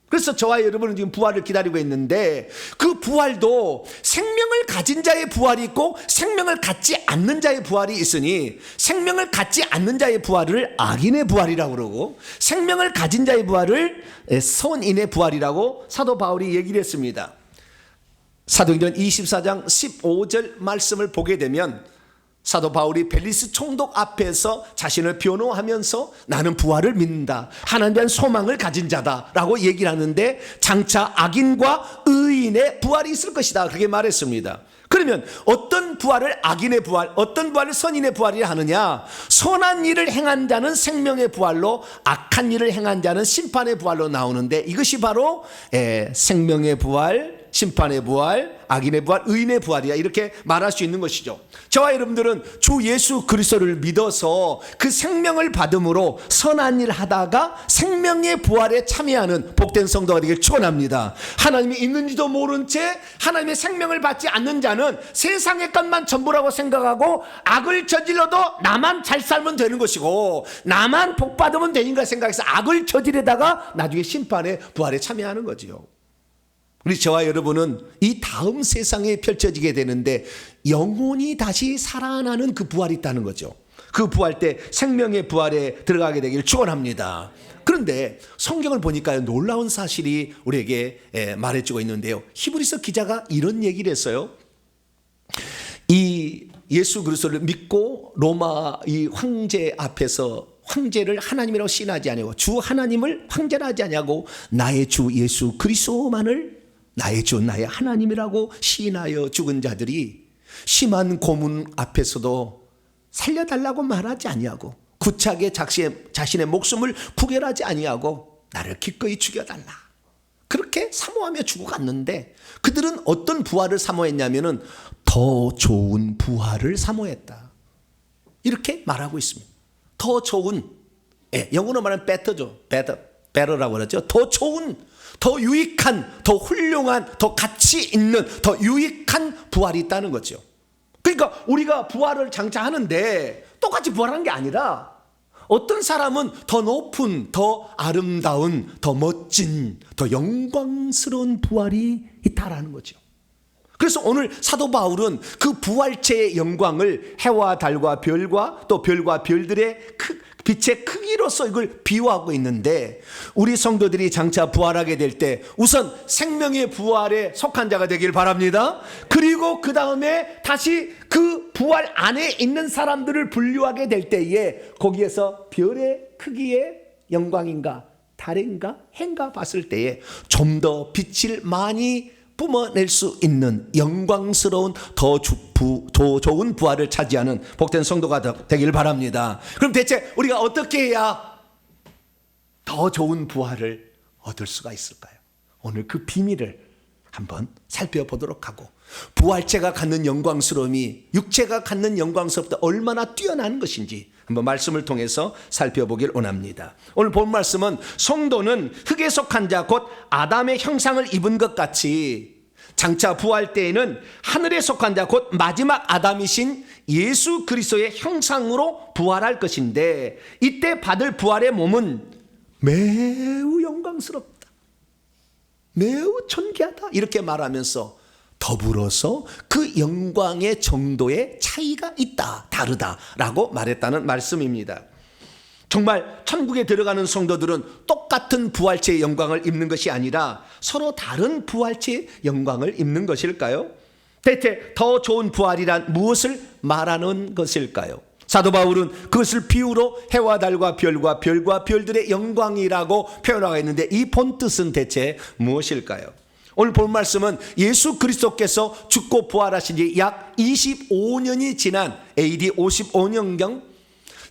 그래서 저와 여러분은 지금 부활을 기다리고 있는데, 그 부활도 생명을 가진 자의 부활이 있고 생명을 갖지 않는 자의 부활이 있으니, 생명을 갖지 않는 자의 부활을 악인의 부활이라고 그러고 생명을 가진 자의 부활을 선인의 부활이라고 사도 바울이 얘기를 했습니다. 사도행전 24장 15절 말씀을 보게 되면 사도 바울이 벨리스 총독 앞에서 자신을 변호하면서 나는 부활을 믿는다, 하나님에 대한 소망을 가진 자다라고 얘기를 하는데, 장차 악인과 의인의 부활이 있을 것이다 그렇게 말했습니다. 그러면 어떤 부활을 악인의 부활, 어떤 부활을 선인의 부활이라 하느냐? 선한 일을 행한 자는 생명의 부활로, 악한 일을 행한 자는 심판의 부활로 나오는데, 이것이 바로 생명의 부활, 심판의 부활, 악인의 부활, 의인의 부활이야 이렇게 말할 수 있는 것이죠. 저와 여러분들은 주 예수 그리스도를 믿어서 그 생명을 받음으로 선한 일 하다가 생명의 부활에 참여하는 복된 성도가 되길 축원합니다. 하나님이 있는지도 모른 채 하나님의 생명을 받지 않는 자는 세상의 것만 전부라고 생각하고 악을 저질러도 나만 잘 살면 되는 것이고 나만 복 받으면 되는가 생각해서 악을 저지르다가 나중에 심판의 부활에 참여하는 거지요. 우리 저와 여러분은 이 다음 세상에 펼쳐지게 되는데 영혼이 다시 살아나는 그 부활이 있다는 거죠. 그 부활 때 생명의 부활에 들어가게 되기를 축원합니다. 그런데 성경을 보니까 놀라운 사실이 우리에게 말해주고 있는데요. 히브리서 기자가 이런 얘기를 했어요. 이 예수 그리스도를 믿고 로마 이 황제 앞에서 황제를 하나님이라고 신하지 아니하고 주 하나님을 황제라 하지 아니하고 나의 주 예수 그리스도만을 나의 주 나의 하나님이라고 시인하여 죽은 자들이 심한 고문 앞에서도 살려달라고 말하지 아니하고 구차하게 자신의 목숨을 구별하지 아니하고 나를 기꺼이 죽여달라, 그렇게 사모하며 죽어갔는데, 그들은 어떤 부활을 사모했냐면은 더 좋은 부활을 사모했다, 이렇게 말하고 있습니다. 더 좋은, 영어로 말하면 better죠. better라고 그러죠. 더 좋은, 더 유익한, 더 훌륭한, 더 가치 있는, 더 유익한 부활이 있다는 거죠. 그러니까 우리가 부활을 장차 하는데 똑같이 부활하는 게 아니라 어떤 사람은 더 높은, 더 아름다운, 더 멋진, 더 영광스러운 부활이 있다라는 거죠. 그래서 오늘 사도 바울은 그 부활체의 영광을 해와 달과 별과 또 별과 별들의 빛의 크기로서 이걸 비유하고 있는데, 우리 성도들이 장차 부활하게 될 때 우선 생명의 부활에 속한 자가 되길 바랍니다. 그리고 그 다음에 다시 그 부활 안에 있는 사람들을 분류하게 될 때에 거기에서 별의 크기의 영광인가 달인가 해인가 봤을 때에 좀 더 빛을 많이 뿜어낼 수 있는 영광스러운 더 좋은 부활을 차지하는 복된 성도가 되길 바랍니다. 그럼 대체 우리가 어떻게 해야 더 좋은 부활을 얻을 수가 있을까요? 오늘 그 비밀을 한번 살펴보도록 하고, 부활체가 갖는 영광스러움이 육체가 갖는 영광스럽다 얼마나 뛰어난 것인지 한번 말씀을 통해서 살펴보길 원합니다. 오늘 본 말씀은 성도는 흙에 속한 자 곧 아담의 형상을 입은 것 같이 장차 부활 때에는 하늘에 속한 자 곧 마지막 아담이신 예수 그리스도의 형상으로 부활할 것인데, 이때 받을 부활의 몸은 매우 영광스럽다, 매우 존귀하다, 이렇게 말하면서 더불어서 그 영광의 정도의 차이가 있다, 다르다라고 말했다는 말씀입니다. 정말 천국에 들어가는 성도들은 똑같은 부활체의 영광을 입는 것이 아니라 서로 다른 부활체의 영광을 입는 것일까요? 대체 더 좋은 부활이란 무엇을 말하는 것일까요? 사도 바울은 그것을 비유로 해와 달과 별과 별들의 영광이라고 표현하고 있는데, 이 본뜻은 대체 무엇일까요? 오늘 본 말씀은 예수 그리스도께서 죽고 부활하신 지 약 25년이 지난 AD 55년경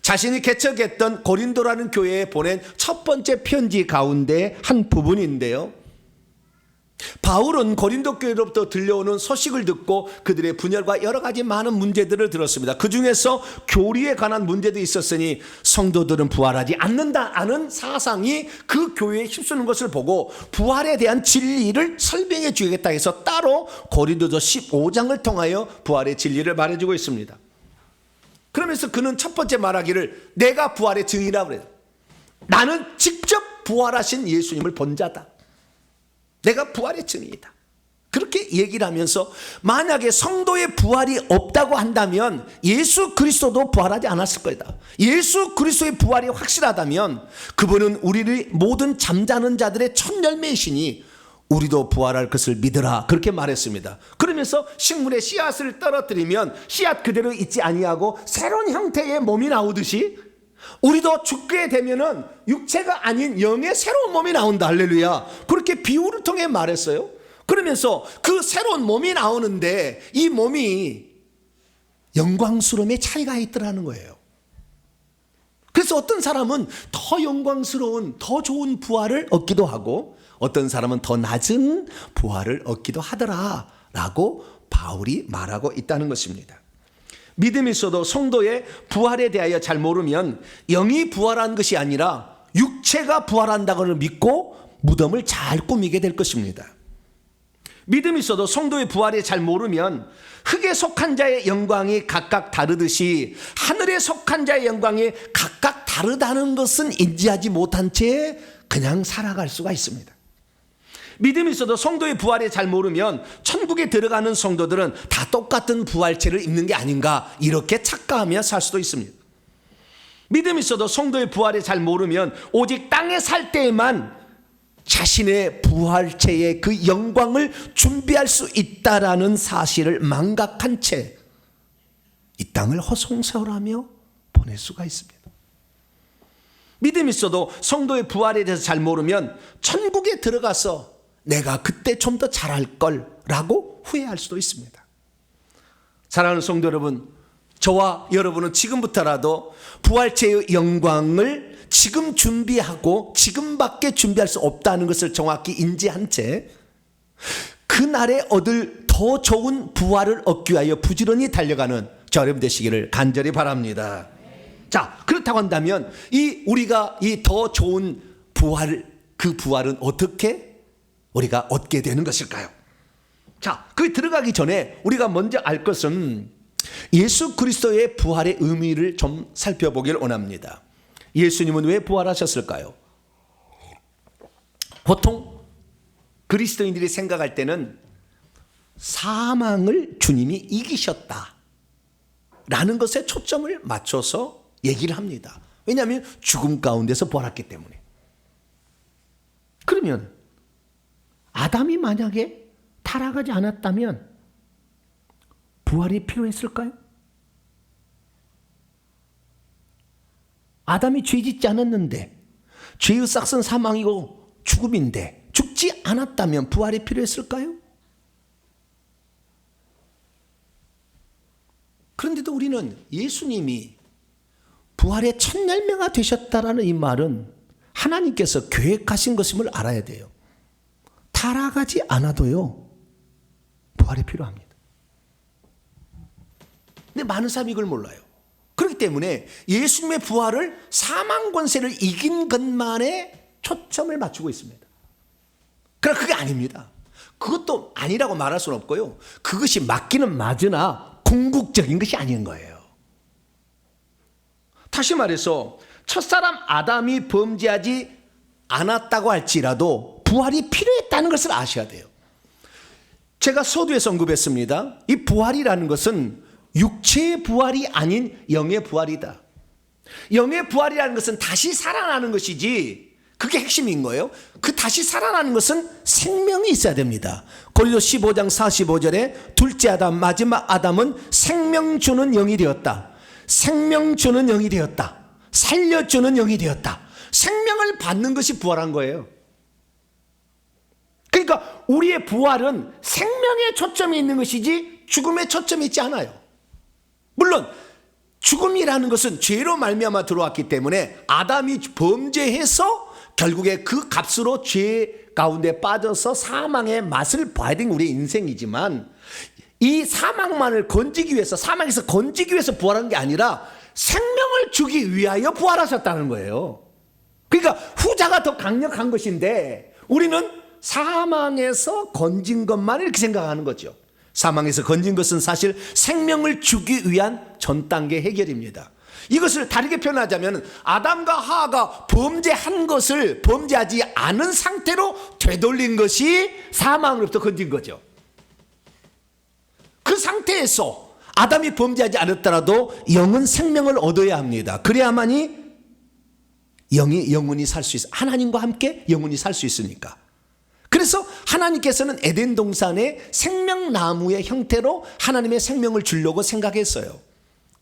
자신이 개척했던 고린도라는 교회에 보낸 첫 번째 편지 가운데 한 부분인데요, 바울은 고린도 교회로부터 들려오는 소식을 듣고 그들의 분열과 여러 가지 많은 문제들을 들었습니다. 그 중에서 교리에 관한 문제도 있었으니 성도들은 부활하지 않는다는 사상이 그 교회에 휩쓰는 것을 보고 부활에 대한 진리를 설명해 주겠다 해서 따로 고린도서 15장을 통하여 부활의 진리를 말해주고 있습니다. 그러면서 그는 첫 번째 말하기를 내가 부활의 증인이라고 그래요. 나는 직접 부활하신 예수님을 본 자다, 내가 부활의 증인이다, 그렇게 얘기를 하면서 만약에 성도의 부활이 없다고 한다면 예수 그리스도도 부활하지 않았을 거다. 예수 그리스도의 부활이 확실하다면 그분은 우리를 모든 잠자는 자들의 첫 열매이시니 우리도 부활할 것을 믿으라, 그렇게 말했습니다. 그러면서 식물에 씨앗을 떨어뜨리면 씨앗 그대로 있지 아니하고 새로운 형태의 몸이 나오듯이 우리도 죽게 되면은 육체가 아닌 영의 새로운 몸이 나온다. 할렐루야. 그렇게 비유를 통해 말했어요. 그러면서 그 새로운 몸이 나오는데 이 몸이 영광스러움의 차이가 있더라는 거예요. 그래서 어떤 사람은 더 영광스러운 더 좋은 부활을 얻기도 하고 어떤 사람은 더 낮은 부활을 얻기도 하더라라고 바울이 말하고 있다는 것입니다. 믿음이 있어도 성도의 부활에 대하여 잘 모르면 영이 부활한 것이 아니라 육체가 부활한다고를 믿고 무덤을 잘 꾸미게 될 것입니다. 믿음이 있어도 성도의 부활에 잘 모르면 흙에 속한 자의 영광이 각각 다르듯이 하늘에 속한 자의 영광이 각각 다르다는 것은 인지하지 못한 채 그냥 살아갈 수가 있습니다. 믿음이 있어도 성도의 부활에 잘 모르면 천국에 들어가는 성도들은 다 똑같은 부활체를 입는 게 아닌가 이렇게 착각하며 살 수도 있습니다. 믿음이 있어도 성도의 부활에 잘 모르면 오직 땅에 살 때에만 자신의 부활체의 그 영광을 준비할 수 있다라는 사실을 망각한 채 이 땅을 허송세월하며 보낼 수가 있습니다. 믿음이 있어도 성도의 부활에 대해서 잘 모르면 천국에 들어가서 내가 그때 좀 더 잘할 걸라고 후회할 수도 있습니다. 사랑하는 성도 여러분, 저와 여러분은 지금부터라도 부활체의 영광을 지금 준비하고 지금밖에 준비할 수 없다는 것을 정확히 인지한 채 그날에 얻을 더 좋은 부활을 얻기 위하여 부지런히 달려가는 저 여러분 되시기를 간절히 바랍니다. 자, 그렇다고 한다면 우리가 이 더 좋은 그 부활은 어떻게 우리가 얻게 되는 것일까요? 자, 거기 들어가기 전에 우리가 먼저 알 것은 예수 그리스도의 부활의 의미를 좀 살펴보길 원합니다. 예수님은 왜 부활하셨을까요? 보통 그리스도인들이 생각할 때는 사망을 주님이 이기셨다 라는 것에 초점을 맞춰서 얘기를 합니다. 왜냐하면 죽음 가운데서 부활했기 때문에. 그러면 아담이 만약에 타락하지 않았다면 부활이 필요했을까요? 아담이 죄 짓지 않았는데 죄의 싹은 사망이고 죽음인데 죽지 않았다면 부활이 필요했을까요? 그런데도 우리는 예수님이 부활의 첫 열매가 되셨다라는 이 말은 하나님께서 계획하신 것임을 알아야 돼요. 타락하지 않아도요, 부활이 필요합니다. 근데 많은 사람이 이걸 몰라요. 그렇기 때문에 예수님의 부활을 사망 권세를 이긴 것만에 초점을 맞추고 있습니다. 그러나 그게 아닙니다. 그것도 아니라고 말할 수는 없고요. 그것이 맞기는 맞으나 궁극적인 것이 아닌 거예요. 다시 말해서 첫사람 아담이 범죄하지 않았다고 할지라도 부활이 필요했다는 것을 아셔야 돼요. 제가 서두에서 언급했습니다. 이 부활이라는 것은 육체의 부활이 아닌 영의 부활이다. 영의 부활이라는 것은 다시 살아나는 것이지, 그게 핵심인 거예요. 그 다시 살아나는 것은 생명이 있어야 됩니다. 고린도서 15장 45절에 둘째 아담, 마지막 아담은 생명 주는 영이 되었다. 생명 주는 영이 되었다. 살려주는 영이 되었다. 생명을 받는 것이 부활한 거예요. 그러니까 우리의 부활은 생명에 초점이 있는 것이지 죽음에 초점이 있지 않아요. 물론 죽음이라는 것은 죄로 말미암아 들어왔기 때문에 아담이 범죄해서 결국에 그 값으로 죄 가운데 빠져서 사망의 맛을 봐야 되는 우리의 인생이지만, 이 사망만을 건지기 위해서, 사망에서 건지기 위해서 부활한 게 아니라 생명을 주기 위하여 부활하셨다는 거예요. 그러니까 후자가 더 강력한 것인데 우리는 사망에서 건진 것만 이렇게 생각하는 거죠. 사망에서 건진 것은 사실 생명을 주기 위한 전 단계 해결입니다. 이것을 다르게 표현하자면 아담과 하와가 범죄한 것을 범죄하지 않은 상태로 되돌린 것이 사망으로부터 건진 거죠. 그 상태에서 아담이 범죄하지 않았더라도 영은 생명을 얻어야 합니다. 그래야만이 영이 영원히 살 수 있어요. 하나님과 함께 영원히 살 수 있으니까. 그래서 하나님께서는 에덴 동산의 생명나무의 형태로 하나님의 생명을 주려고 생각했어요.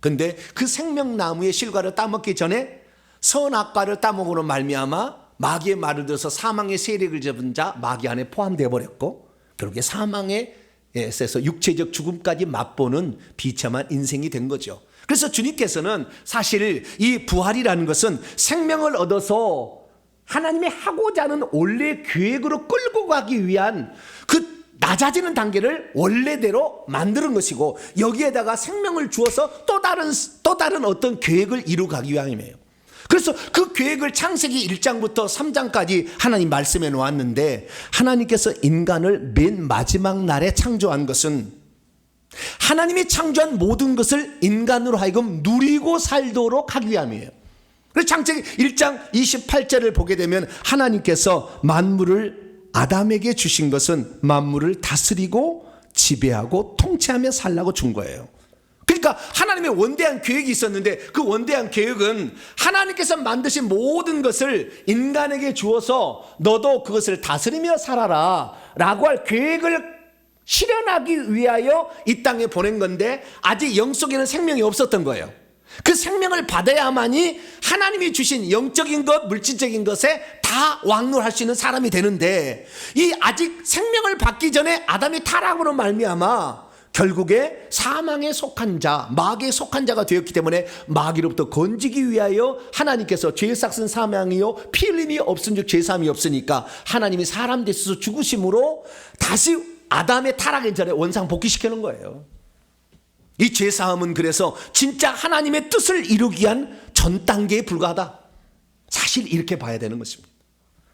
근데 그 생명나무의 실과를 따먹기 전에 선악과를 따먹으로 말미암아 마귀의 말을 들어서 사망의 세력을 잡은 자 마귀 안에 포함되어 버렸고, 그렇게 사망에 에서 육체적 죽음까지 맛보는 비참한 인생이 된 거죠. 그래서 주님께서는 사실 이 부활이라는 것은 생명을 얻어서 하나님이 하고자 하는 원래 계획으로 끌고 가기 위한 그 낮아지는 단계를 원래대로 만드는 것이고, 여기에다가 생명을 주어서 또 다른 어떤 계획을 이루가기 위함이에요. 그래서 그 계획을 창세기 1장부터 3장까지 하나님 말씀해 놓았는데, 하나님께서 인간을 맨 마지막 날에 창조한 것은 하나님이 창조한 모든 것을 인간으로 하여금 누리고 살도록 하기 위함이에요. 그래서 창세기 1장 28절을 보게 되면 하나님께서 만물을 아담에게 주신 것은 만물을 다스리고 지배하고 통치하며 살라고 준 거예요. 그러니까 하나님의 원대한 계획이 있었는데, 그 원대한 계획은 하나님께서 만드신 모든 것을 인간에게 주어서 너도 그것을 다스리며 살아라 라고 할 계획을 실현하기 위하여 이 땅에 보낸 건데, 아직 영 속에는 생명이 없었던 거예요. 그 생명을 받아야만이 하나님이 주신 영적인 것, 물질적인 것에 다 왕노할 수 있는 사람이 되는데, 이 아직 생명을 받기 전에 아담의 타락으로 말미암아 결국에 사망에 속한 자, 마귀에 속한 자가 되었기 때문에 마귀로부터 건지기 위하여 하나님께서 죄 삭은 사망이요 피 흘림이 없은즉 죄 사함이 없으니까 하나님이 사람 되셔서 죽으심으로 다시 아담의 타락의 전에 원상 복귀시켜 놓은 거예요. 이 죄사함은 그래서 진짜 하나님의 뜻을 이루기 위한 전 단계에 불과하다. 사실 이렇게 봐야 되는 것입니다.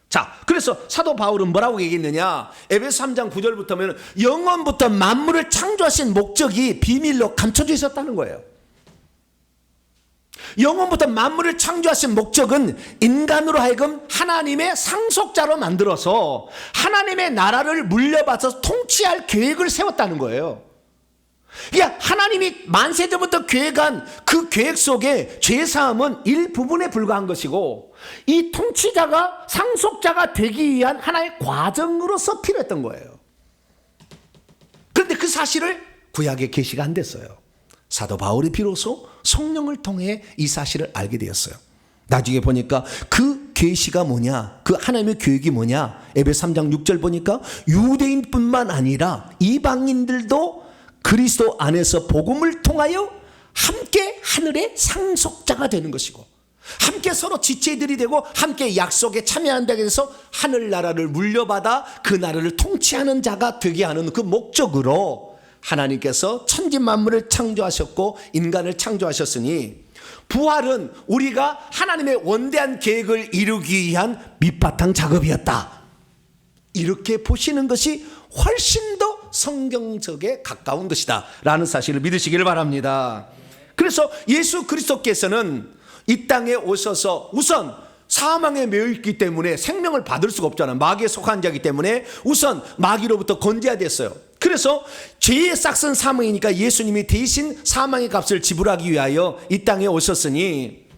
자, 그래서 사도 바울은 뭐라고 얘기했느냐? 에베소 3장 9절부터는 영원부터 만물을 창조하신 목적이 비밀로 감춰져 있었다는 거예요. 영원부터 만물을 창조하신 목적은 인간으로 하여금 하나님의 상속자로 만들어서 하나님의 나라를 물려받아서 통치할 계획을 세웠다는 거예요. 그러니까 하나님이 만세전부터 계획한 그 계획 속에 죄사함은 일부분에 불과한 것이고, 이 통치자가 상속자가 되기 위한 하나의 과정으로서 필요했던 거예요. 그런데 그 사실을 구약에 계시가 안 됐어요. 사도 바울이 비로소 성령을 통해 이 사실을 알게 되었어요. 나중에 보니까 그 계시가 뭐냐, 그 하나님의 계획이 뭐냐, 에베소 3장 6절 보니까 유대인뿐만 아니라 이방인들도 그리스도 안에서 복음을 통하여 함께 하늘의 상속자가 되는 것이고, 함께 서로 지체들이 되고 함께 약속에 참여한다고 해서 하늘나라를 물려받아 그 나라를 통치하는 자가 되게 하는 그 목적으로 하나님께서 천지만물을 창조하셨고 인간을 창조하셨으니, 부활은 우리가 하나님의 원대한 계획을 이루기 위한 밑바탕 작업이었다. 이렇게 보시는 것이 훨씬 더 성경적에 가까운 것이다 라는 사실을 믿으시기를 바랍니다. 그래서 예수 그리스도께서는 이 땅에 오셔서 우선 사망에 매여 있기 때문에 생명을 받을 수가 없잖아요. 마귀에 속한 자이기 때문에 우선 마귀로부터 건져야 됐어요. 그래서 죄의 싹슨 사망이니까 예수님이 대신 사망의 값을 지불하기 위하여 이 땅에 오셨으니,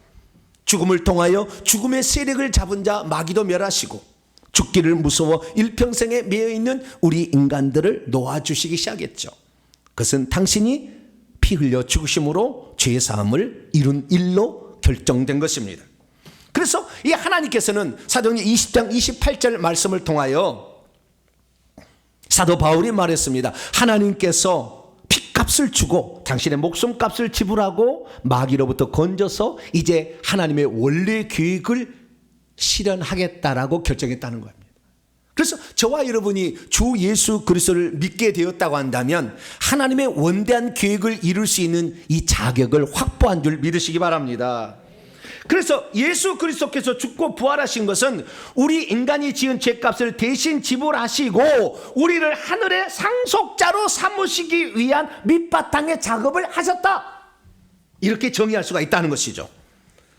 죽음을 통하여 죽음의 세력을 잡은 자 마귀도 멸하시고 죽기를 무서워 일평생에 매여있는 우리 인간들을 놓아주시기 시작했죠. 그것은 당신이 피 흘려 죽으심으로 죄의 사함을 이룬 일로 결정된 것입니다. 그래서 이 하나님께서는 사도행전 20장 28절 말씀을 통하여 사도 바울이 말했습니다. 하나님께서 피값을 주고 당신의 목숨값을 지불하고 마귀로부터 건져서 이제 하나님의 원래 계획을 실현하겠다라고 결정했다는 겁니다. 그래서 저와 여러분이 주 예수 그리스도를 믿게 되었다고 한다면 하나님의 원대한 계획을 이룰 수 있는 이 자격을 확보한 줄 믿으시기 바랍니다. 그래서 예수 그리스도께서 죽고 부활하신 것은 우리 인간이 지은 죄값을 대신 지불하시고 우리를 하늘의 상속자로 삼으시기 위한 밑바탕의 작업을 하셨다, 이렇게 정의할 수가 있다는 것이죠.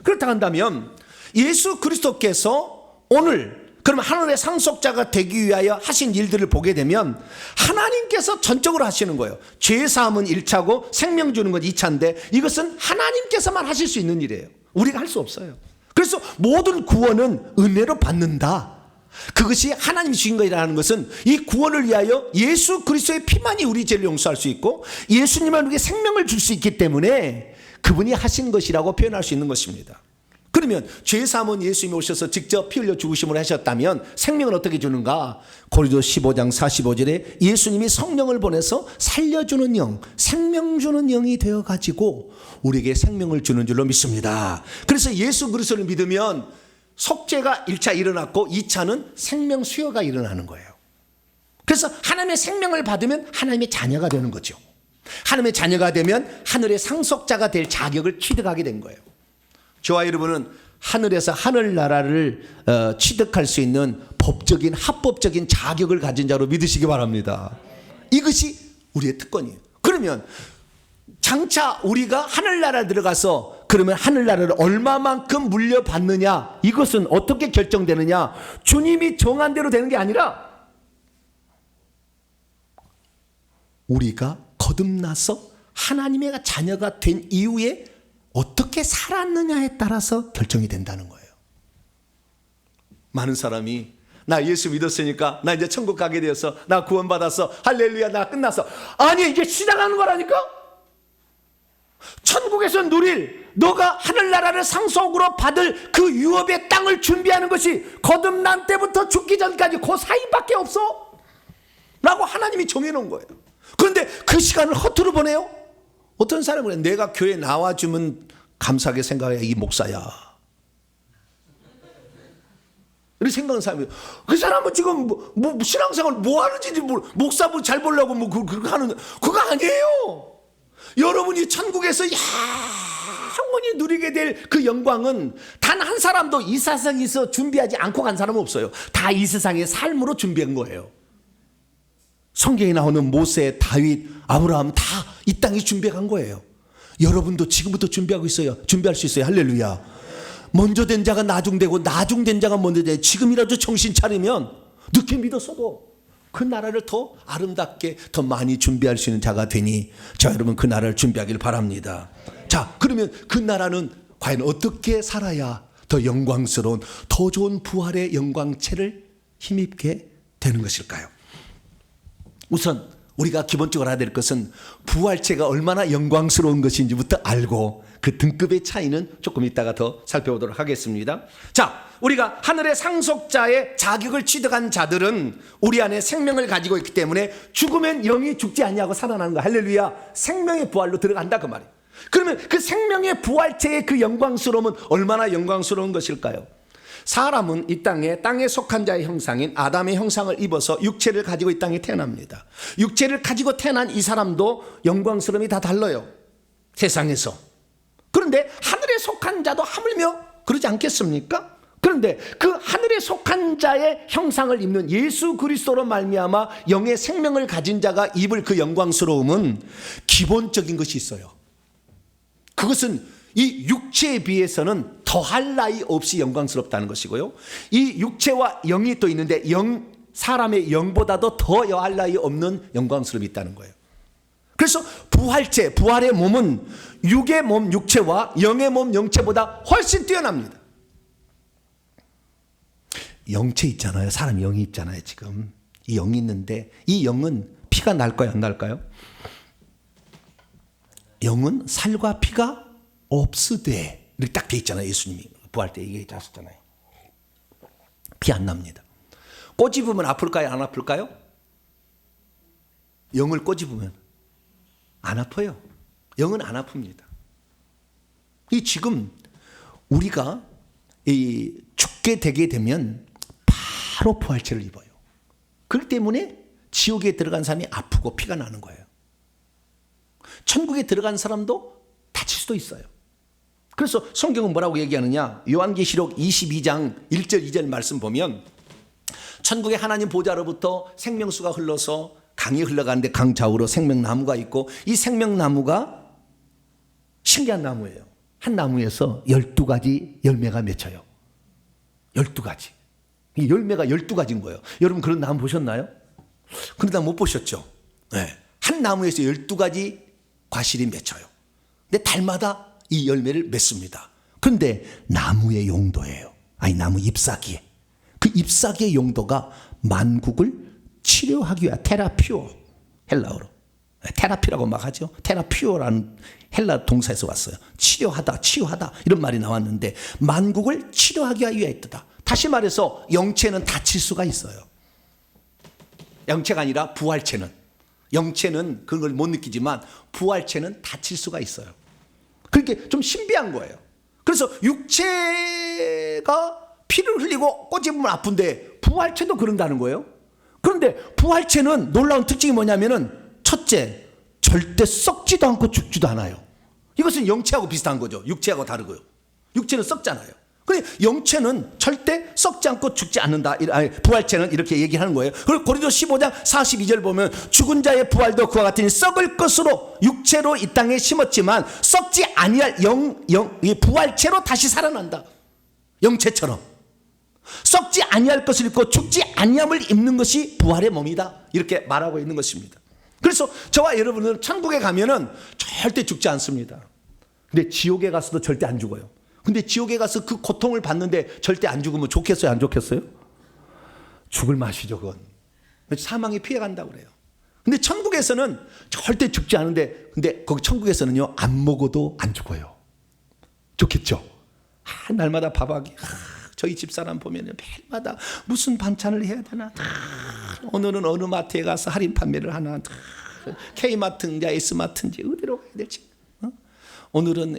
그렇다 한다면 예수 그리스도께서 오늘 그러면 하늘의 상속자가 되기 위하여 하신 일들을 보게 되면 하나님께서 전적으로 하시는 거예요. 죄 사함은 1차고 생명 주는 건 2차인데 이것은 하나님께서만 하실 수 있는 일이에요. 우리가 할 수 없어요. 그래서 모든 구원은 은혜로 받는다. 그것이 하나님이 주신 것이라는 것은 이 구원을 위하여 예수 그리스도의 피만이 우리 죄를 용서할 수 있고 예수님은 우리에게 생명을 줄 수 있기 때문에 그분이 하신 것이라고 표현할 수 있는 것입니다. 그러면 죄사함은 예수님이 오셔서 직접 피 흘려 죽으심을 하셨다면 생명을 어떻게 주는가? 고린도서 15장 45절에 예수님이 성령을 보내서 살려주는 영, 생명 주는 영이 되어가지고 우리에게 생명을 주는 줄로 믿습니다. 그래서 예수 그리스도를 믿으면 속죄가 1차 일어났고 2차는 생명 수여가 일어나는 거예요. 그래서 하나님의 생명을 받으면 하나님의 자녀가 되는 거죠. 하나님의 자녀가 되면 하늘의 상속자가 될 자격을 취득하게 된 거예요. 저와 여러분은 하늘에서 하늘나라를 취득할 수 있는 법적인 합법적인 자격을 가진 자로 믿으시기 바랍니다. 이것이 우리의 특권이에요. 그러면 장차 우리가 하늘나라에 들어가서 그러면 하늘나라를 얼마만큼 물려받느냐, 이것은 어떻게 결정되느냐? 주님이 정한 대로 되는 게 아니라 우리가 거듭나서 하나님의 자녀가 된 이후에 어떻게 살았느냐에 따라서 결정이 된다는 거예요. 많은 사람이 나 예수 믿었으니까 나 이제 천국 가게 되어서 나 구원받았어, 할렐루야, 나 끝났어. 아니, 이게 시작하는 거라니까. 천국에서 누릴 너가 하늘나라를 상속으로 받을 그 유업의 땅을 준비하는 것이 거듭난 때부터 죽기 전까지 그 사이밖에 없어 라고 하나님이 정해놓은 거예요. 그런데 그 시간을 허투루 보내요. 어떤 사람은 내가 교회 나와주면 감사하게 생각해. 이 목사야 이렇게 생각하는 사람이에요. 그 사람은 지금 뭐 신앙생활 뭐 하는지 목사 잘 보려고 그렇게 하는 그거 아니에요. 여러분이 천국에서 영원히 누리게 될 그 영광은 단 한 사람도 이 세상에서 준비하지 않고 간 사람은 없어요. 다 이 세상의 삶으로 준비한 거예요. 성경에 나오는 모세, 다윗, 아브라함 다 이 땅에 준비해 간 거예요. 여러분도 지금부터 준비하고 있어요. 준비할 수 있어요. 할렐루야. 먼저 된 자가 나중되고 나중된 자가 먼저 돼. 지금이라도 정신 차리면 늦게 믿었어도 그 나라를 더 아름답게 더 많이 준비할 수 있는 자가 되니 자 여러분 그 나라를 준비하길 바랍니다. 자 그러면 그 나라는 과연 어떻게 살아야 더 영광스러운 더 좋은 부활의 영광체를 힘입게 되는 것일까요? 우선 우리가 기본적으로 알아야 될 것은 부활체가 얼마나 영광스러운 것인지부터 알고 그 등급의 차이는 조금 이따가 더 살펴보도록 하겠습니다. 자, 우리가 하늘의 상속자의 자격을 취득한 자들은 우리 안에 생명을 가지고 있기 때문에 죽으면 영이 죽지 아니하고 살아나는 거. 할렐루야. 생명의 부활로 들어간다 그 말이에요. 그러면 그 생명의 부활체의 그 영광스러움은 얼마나 영광스러운 것일까요? 사람은 이 땅에 속한 자의 형상인 아담의 형상을 입어서 육체를 가지고 이 땅에 태어납니다. 육체를 가지고 태어난 이 사람도 영광스러움이 다 달라요. 세상에서. 그런데 하늘에 속한 자도 하물며 그러지 않겠습니까? 그런데 그 하늘에 속한 자의 형상을 입는 예수 그리스도로 말미암아 영의 생명을 가진 자가 입을 그 영광스러움은 기본적인 것이 있어요. 그것은 이 육체에 비해서는 더할 나위 없이 영광스럽다는 것이고요. 이 육체와 영이 또 있는데 사람의 영보다도 더 여할 나위 없는 영광스러움이 있다는 거예요. 그래서 부활체, 부활의 몸은 육의 몸 육체와 영의 몸 영체보다 훨씬 뛰어납니다. 영체 있잖아요. 사람 영이 있잖아요. 지금 이 영이 있는데 이 영은 피가 날까요? 안 날까요? 영은 살과 피가 없으되 이렇게 딱 돼 있잖아요. 예수님이 부활 때 얘기 하셨잖아요. 피 안 납니다. 꼬집으면 아플까요? 안 아플까요? 영을 꼬집으면 안 아파요. 영은 안 아픕니다. 이 지금 우리가 이 죽게 되게 되면 바로 부활체를 입어요. 그렇기 때문에 지옥에 들어간 사람이 아프고 피가 나는 거예요. 천국에 들어간 사람도 다칠 수도 있어요. 그래서 성경은 뭐라고 얘기하느냐? 요한계시록 22장 1절 2절 말씀 보면 천국의 하나님 보좌로부터 생명수가 흘러서 강이 흘러가는데 강 좌우로 생명나무가 있고 이 생명나무가 신기한 나무예요. 한 나무에서 12가지 열매가 맺혀요. 12가지. 이 열매가 12가지인 거예요. 여러분 그런 나무 보셨나요? 그런 나무 못 보셨죠? 네. 한 나무에서 12가지 과실이 맺혀요. 근데 달마다 이 열매를 맺습니다. 그런데 나무의 용도예요. 아니 나무 잎사귀에. 그 잎사귀의 용도가 만국을 치료하기 위한 테라피오. 헬라어로. 테라피라고 막 하죠. 테라피오라는 헬라 동사에서 왔어요. 치료하다, 치유하다 이런 말이 나왔는데 만국을 치료하기 위하였다. 다시 말해서 영체는 다칠 수가 있어요. 영체가 아니라 부활체는. 영체는 그걸 못 느끼지만 부활체는 다칠 수가 있어요. 그렇게 좀 신비한 거예요. 그래서 육체가 피를 흘리고 꼬집으면 아픈데 부활체도 그런다는 거예요. 그런데 부활체는 놀라운 특징이 뭐냐면은 첫째, 절대 썩지도 않고 죽지도 않아요. 이것은 영체하고 비슷한 거죠. 육체하고 다르고요. 육체는 썩잖아요. 근데 영체는 절대 썩지 않고 죽지 않는다. 부활체는 이렇게 얘기하는 거예요. 그리고 고린도서 15장 42절 보면 죽은 자의 부활도 그와 같으니 썩을 것으로 육체로 이 땅에 심었지만 썩지 아니할 부활체로 다시 살아난다. 영체처럼. 썩지 아니할 것을 입고 죽지 아니함을 입는 것이 부활의 몸이다. 이렇게 말하고 있는 것입니다. 그래서 저와 여러분은 천국에 가면은 절대 죽지 않습니다. 근데 지옥에 가서도 절대 안 죽어요. 근데 지옥에 가서 그 고통을 받는데 절대 안 죽으면 좋겠어요? 안 좋겠어요? 죽을 맛이죠, 그건. 사망에 피해간다고 그래요. 근데 천국에서는 절대 죽지 않은데, 근데 거기 천국에서는요, 안 먹어도 안 죽어요. 좋겠죠? 날마다 밥하기. 저희 집사람 보면 매일마다 무슨 반찬을 해야 되나. 오늘은 어느 마트에 가서 할인 판매를 하나. K마트인지 S마트인지 어디로 가야 될지. 오늘은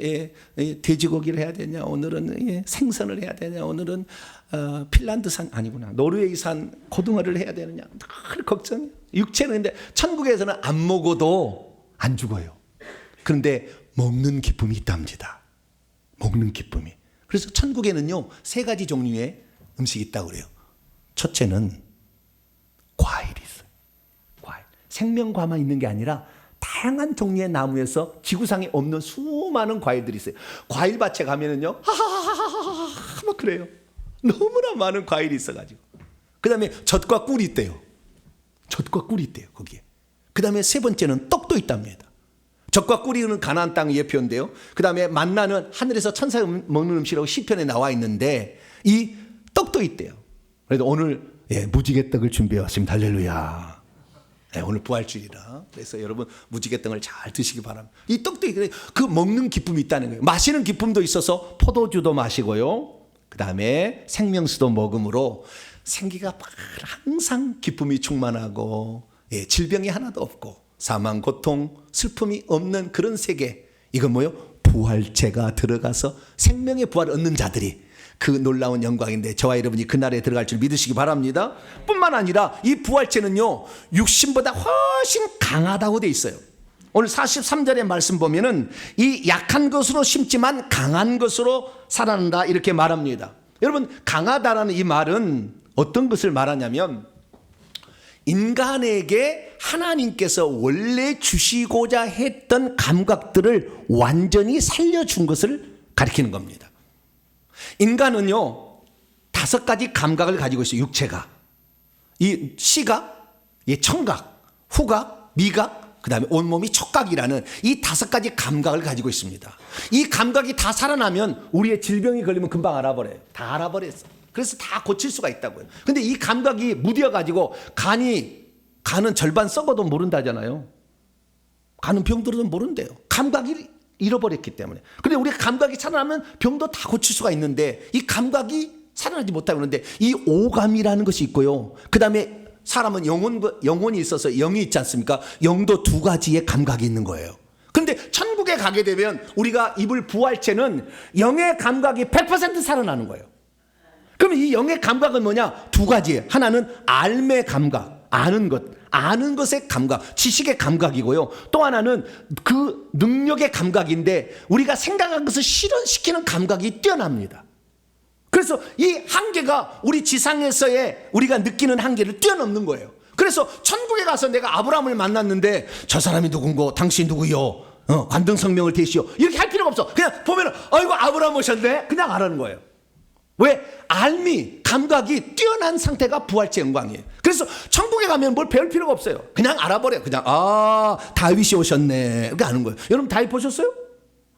돼지고기를 해야 되냐, 오늘은 생선을 해야 되냐, 오늘은 핀란드산 아니구나 노르웨이산 고등어를 해야 되느냐, 늘 걱정이에요. 육체는 근데 천국에서는 안 먹어도 안 죽어요. 그런데 먹는 기쁨이 있답니다. 먹는 기쁨이. 그래서 천국에는요 3가지 종류의 음식이 있다고 그래요. 첫째는 과일이 있어요. 과일. 생명과만 있는 게 아니라 다양한 종류의 나무에서 지구상에 없는 수많은 과일들이 있어요. 과일밭에 가면은요, 하하하하하 막 그래요. 너무나 많은 과일이 있어가지고. 그 다음에 젖과 꿀이 있대요. 젖과 꿀이 있대요, 거기에. 그 다음에 3번째는 떡도 있답니다. 젖과 꿀이는 가나안 땅의 예표인데요. 그 다음에 만나는 하늘에서 천사가 먹는 음식이라고 시편에 나와 있는데 이 떡도 있대요. 그래서 오늘 무지개 떡을 준비해 왔습니다. 할렐루야. 오늘 부활주일이라. 그래서 여러분 무지개 떡을 잘 드시기 바랍니다. 이 떡도 그 먹는 기쁨이 있다는 거예요. 마시는 기쁨도 있어서 포도주도 마시고요. 그 다음에 생명수도 먹음으로 생기가 항상 기쁨이 충만하고 질병이 하나도 없고 사망, 고통, 슬픔이 없는 그런 세계. 이건 뭐요? 부활체가 들어가서 생명의 부활을 얻는 자들이 그 놀라운 영광인데 저와 여러분이 그날에 들어갈 줄 믿으시기 바랍니다. 뿐만 아니라 이 부활체는요 육신보다 훨씬 강하다고 돼 있어요. 오늘 43절의 말씀 보면은 이 약한 것으로 심지만 강한 것으로 살아난다 이렇게 말합니다. 여러분 강하다라는 이 말은 어떤 것을 말하냐면 인간에게 하나님께서 원래 주시고자 했던 감각들을 완전히 살려준 것을 가리키는 겁니다. 인간은요 5가지 감각을 가지고 있어요. 육체가 이 시각, 청각, 후각, 미각, 그 다음에 온몸이 촉각이라는 이 5가지 감각을 가지고 있습니다. 이 감각이 다 살아나면 우리의 질병이 걸리면 금방 알아버려요. 다 알아버렸어. 그래서 다 고칠 수가 있다고요. 근데 이 감각이 무뎌가지고 간은 절반 썩어도 모른다잖아요. 간은 병들어도 모른대요. 감각이 잃어버렸기 때문에. 근데 우리가 감각이 살아나면 병도 다 고칠 수가 있는데 이 감각이 살아나지 못하고 그러는데 이 오감이라는 것이 있고요. 그 다음에 사람은 영혼이 있어서 영이 있지 않습니까? 영도 2가지의 감각이 있는 거예요. 그런데 천국에 가게 되면 우리가 입을 부활체는 영의 감각이 100% 살아나는 거예요. 그러면 이 영의 감각은 뭐냐? 2가지예요. 하나는 알매 감각, 아는 것의 감각, 지식의 감각이고요. 또 하나는 그 능력의 감각인데 우리가 생각한 것을 실현시키는 감각이 뛰어납니다. 그래서 이 한계가 우리 지상에서의 우리가 느끼는 한계를 뛰어넘는 거예요. 그래서 천국에 가서 내가 아브라함을 만났는데 저 사람이 누군고 당신 누구요? 관등성명을 대시오. 이렇게 할 필요가 없어. 그냥 보면은 아이고 아브라함 오셨네. 그냥 알아는 거예요. 왜? 알미, 감각이 뛰어난 상태가 부활체 영광이에요. 그래서 천국에 가면 뭘 배울 필요가 없어요. 그냥 알아버려요. 그냥 다윗이 오셨네 이렇게 아는 거예요. 여러분 다윗 보셨어요?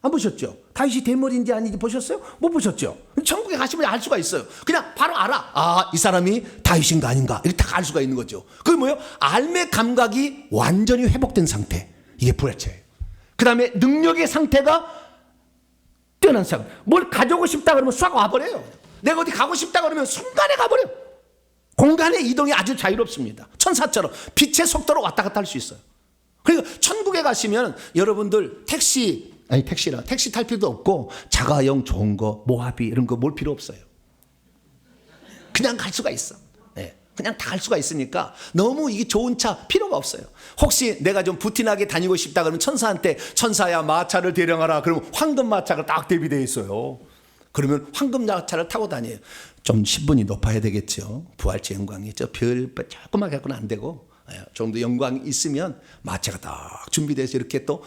안 보셨죠? 다윗이 대머리인지 아닌지 보셨어요? 못 보셨죠? 천국에 가시면 알 수가 있어요. 그냥 바로 알아. 이 사람이 다윗인가 아닌가 이렇게 딱 알 수가 있는 거죠. 그게 뭐예요? 알매 감각이 완전히 회복된 상태. 이게 부활체예요. 그 다음에 능력의 상태가 뛰어난 상태. 뭘 가져오고 싶다 그러면 싹 와버려요. 내가 어디 가고 싶다 그러면 순간에 가버려요. 공간의 이동이 아주 자유롭습니다. 천사처럼 빛의 속도로 왔다 갔다 할 수 있어요. 그러니까 천국에 가시면 여러분들 택시 탈 필요도 없고 자가용 좋은 거, 모하비 이런 거 몰 필요 없어요. 그냥 갈 수가 있어. 그냥 다 갈 수가 있으니까 너무 이게 좋은 차 필요가 없어요. 혹시 내가 좀 부티나게 다니고 싶다 그러면 천사한테 천사야 마차를 대령하라 그러면 황금 마차가 딱 대비되어 있어요. 그러면 황금 마차를 타고 다녀요. 좀 신분이 높아야 되겠죠. 부활체 영광이 별 조그맣게 갖고는 안 되고 좀 더 영광이 있으면 마차가 딱 준비돼서 이렇게 또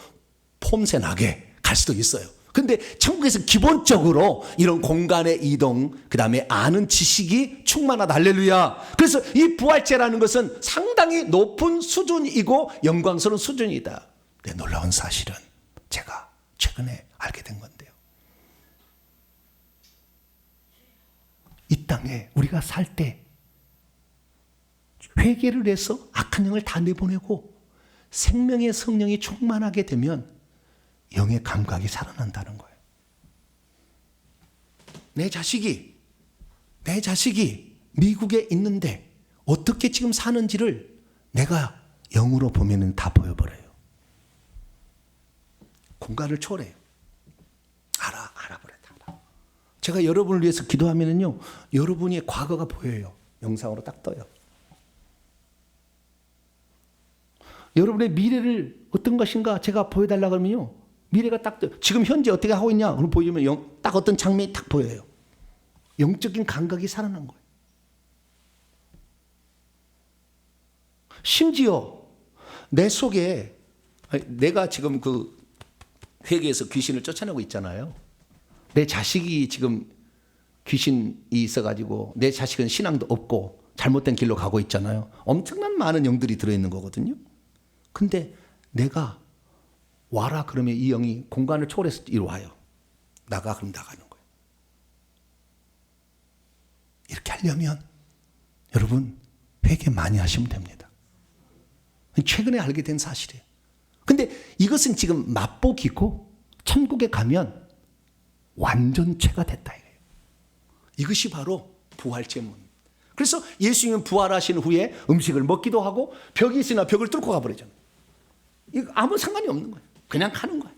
폼새 나게 갈 수도 있어요. 근데 천국에서 기본적으로 이런 공간의 이동, 그 다음에 아는 지식이 충만하다. 할렐루야. 그래서 이 부활체라는 것은 상당히 높은 수준이고 영광스러운 수준이다. 네, 놀라운 사실은 제가 최근에 알게 된 건데요. 이 땅에 우리가 살 때 회개를 해서 악한 영을 다 내보내고 생명의 성령이 충만하게 되면 영의 감각이 살아난다는 거예요. 내 자식이 미국에 있는데 어떻게 지금 사는지를 내가 영으로 보면은 다 보여버려요. 공간을 초월해요. 알아버려요. 제가 여러분을 위해서 기도하면은요, 여러분의 과거가 보여요. 영상으로 딱 떠요. 여러분의 미래를 어떤 것인가 제가 보여달라고 하면요, 미래가 딱 떠요. 지금 현재 어떻게 하고 있냐? 그럼 보여주면 딱 어떤 장면이 딱 보여요. 영적인 감각이 살아난 거예요. 심지어 내 속에, 내가 지금 그 회개에서 귀신을 쫓아내고 있잖아요. 내 자식이 지금 귀신이 있어가지고 내 자식은 신앙도 없고 잘못된 길로 가고 있잖아요. 엄청난 많은 영들이 들어있는 거거든요. 근데 내가 와라 그러면 이 영이 공간을 초월해서 이리 와요. 나가 그럼 나가는 거예요. 이렇게 하려면 여러분 회개 많이 하시면 됩니다. 최근에 알게 된 사실이에요. 근데 이것은 지금 맛보기고 천국에 가면 완전체가 됐다 이거예요. 이것이 바로 부활체문. 그래서 예수님은 부활하신 후에 음식을 먹기도 하고 벽이 있으나 벽을 뚫고 가버리잖아요. 이거 아무 상관이 없는 거예요. 그냥 가는 거예요.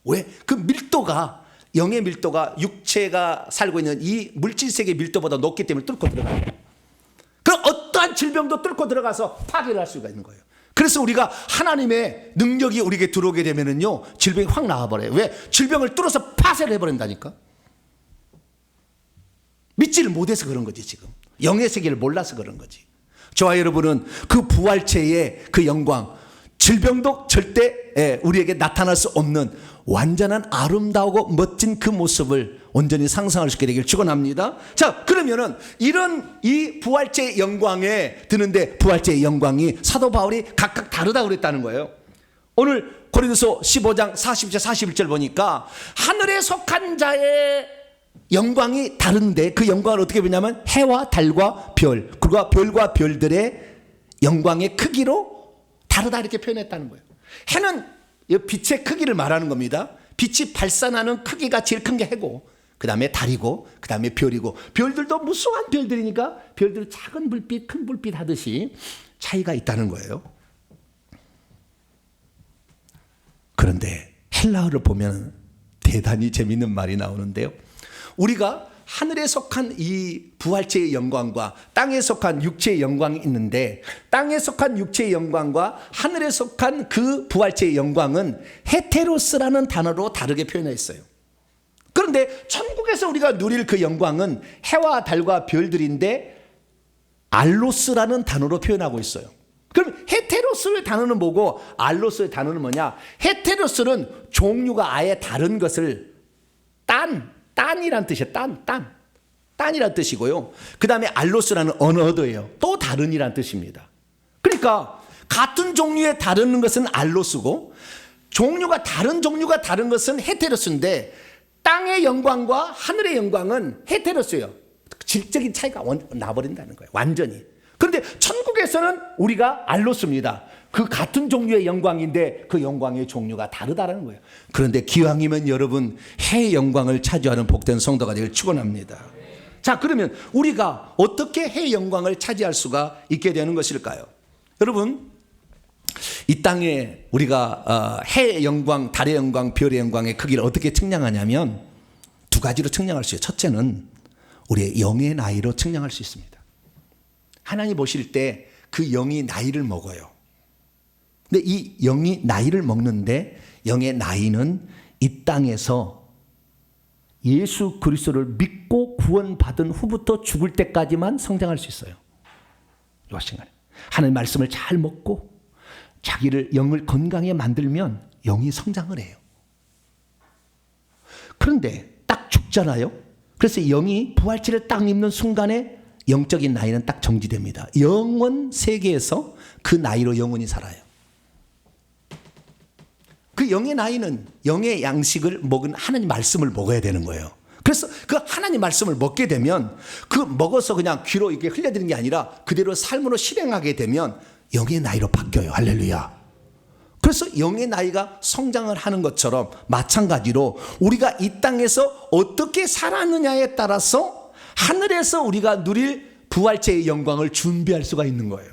왜? 그 밀도가, 영의 밀도가 육체가 살고 있는 이 물질세계의 밀도보다 높기 때문에 뚫고 들어가요. 그럼 어떠한 질병도 뚫고 들어가서 파괴를 할 수가 있는 거예요. 그래서 우리가 하나님의 능력이 우리에게 들어오게 되면은요, 질병이 확 나와버려요. 왜? 질병을 뚫어서 파쇄를 해버린다니까. 믿지를 못해서 그런 거지, 지금. 영의 세계를 몰라서 그런 거지. 저와 여러분은 그 부활체의 그 영광, 질병도 절대 우리에게 나타날 수 없는 완전한 아름다우고 멋진 그 모습을 온전히 상상할 수 있게 되기를 축원합니다. 자, 그러면은 이런 이 부활체의 영광에 드는데 부활체의 영광이 사도 바울이 각각 다르다고 그랬다는 거예요. 오늘 고린도서 15장 40절 41절 보니까 하늘에 속한 자의 영광이 다른데 그 영광을 어떻게 보냐면 해와 달과 별, 그리고 별과 별들의 영광의 크기로 다르다 이렇게 표현했다는 거예요. 해는 빛의 크기를 말하는 겁니다. 빛이 발산하는 크기가 제일 큰 게 해고, 그 다음에 달이고, 그 다음에 별이고, 별들도 무수한 별들이니까 별들 작은 불빛, 큰 불빛 하듯이 차이가 있다는 거예요. 그런데 헬라어를 보면 대단히 재미있는 말이 나오는데요. 우리가 하늘에 속한 이 부활체의 영광과 땅에 속한 육체의 영광이 있는데, 땅에 속한 육체의 영광과 하늘에 속한 그 부활체의 영광은 헤테로스라는 단어로 다르게 표현했어요. 그런데 천국에서 우리가 누릴 그 영광은 해와 달과 별들인데 알로스라는 단어로 표현하고 있어요. 그럼 헤테로스의 단어는 뭐고 알로스의 단어는 뭐냐? 헤테로스는 종류가 아예 다른 것을 딴이란 뜻이에요. 딴이란 뜻이고요. 그 다음에 알로스라는 언어도예요. 또 다른이란 뜻입니다. 그러니까 같은 종류의 다른 것은 알로스고 다른 종류가 다른 것은 헤테로스인데, 땅의 영광과 하늘의 영광은 헤테로스예요. 질적인 차이가 나버린다는 거예요. 완전히. 그런데 천국에서는 우리가 알로스입니다. 그 같은 종류의 영광인데 그 영광의 종류가 다르다는 거예요. 그런데 기왕이면 여러분 해의 영광을 차지하는 복된 성도가 되길 축원합니다. 자, 그러면 우리가 어떻게 해의 영광을 차지할 수가 있게 되는 것일까요? 여러분, 이 땅에 우리가 해의 영광, 달의 영광, 별의 영광의 크기를 어떻게 측량하냐면 두 가지로 측량할 수 있어요. 첫째는 우리의 영의 나이로 측량할 수 있습니다. 하나님 보실 때 그 영이 나이를 먹어요. 근데 이 영이 나이를 먹는데 영의 나이는 이 땅에서 예수 그리스도를 믿고 구원받은 후부터 죽을 때까지만 성장할 수 있어요. 하나님 말씀을 잘 먹고 자기를 영을 건강하게 만들면 영이 성장을 해요. 그런데 딱 죽잖아요. 그래서 영이 부활체를 딱 입는 순간에 영적인 나이는 딱 정지됩니다. 영원 세계에서 그 나이로 영원히 살아요. 그 영의 나이는 영의 양식을 먹은 하나님 말씀을 먹어야 되는 거예요. 그래서 그 하나님 말씀을 먹게 되면 그 먹어서 그냥 귀로 이렇게 흘려드리는 게 아니라 그대로 삶으로 실행하게 되면 영의 나이로 바뀌어요. 할렐루야. 그래서 영의 나이가 성장을 하는 것처럼 마찬가지로 우리가 이 땅에서 어떻게 살았느냐에 따라서 하늘에서 우리가 누릴 부활체의 영광을 준비할 수가 있는 거예요.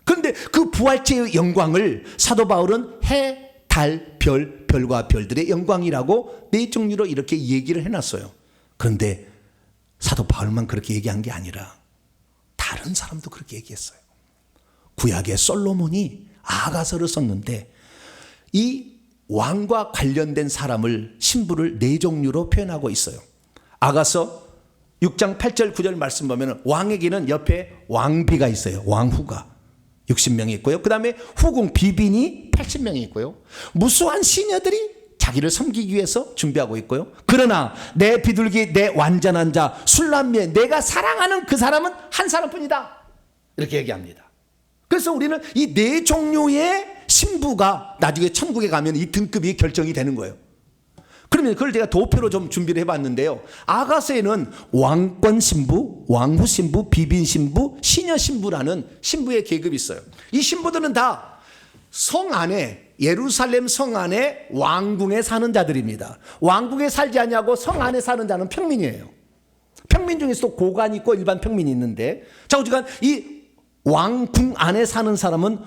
그런데 그 부활체의 영광을 사도 바울은 해, 달, 별, 별과 별들의 영광이라고 네 종류로 이렇게 얘기를 해놨어요. 그런데 사도 바울만 그렇게 얘기한 게 아니라 다른 사람도 그렇게 얘기했어요. 구약의 솔로몬이 아가서를 썼는데 이 왕과 관련된 사람을 신부를 네 종류로 표현하고 있어요. 아가서 6장 8절 9절 말씀 보면 왕에게는 옆에 왕비가 있어요. 왕후가 60명이 있고요. 그 다음에 후궁 비빈이 80명이 있고요. 무수한 시녀들이 자기를 섬기기 위해서 준비하고 있고요. 그러나 내 비둘기 내 완전한 자 술람미에 내가 사랑하는 그 사람은 한 사람뿐이다. 이렇게 얘기합니다. 그래서 우리는 이 네 종류의 신부가 나중에 천국에 가면 이 등급이 결정이 되는 거예요. 그러면 그걸 제가 도표로 좀 준비를 해봤는데요. 아가서에는 왕권 신부, 왕후 신부, 비빈 신부, 시녀 신부라는 신부의 계급이 있어요. 이 신부들은 다 성 안에, 예루살렘 성 안에 왕궁에 사는 자들입니다. 왕궁에 살지 않냐고 성 안에 사는 자는 평민이에요. 평민 중에서도 고관이 있고 일반 평민이 있는데, 자, 어쨌든 이 왕궁 안에 사는 사람은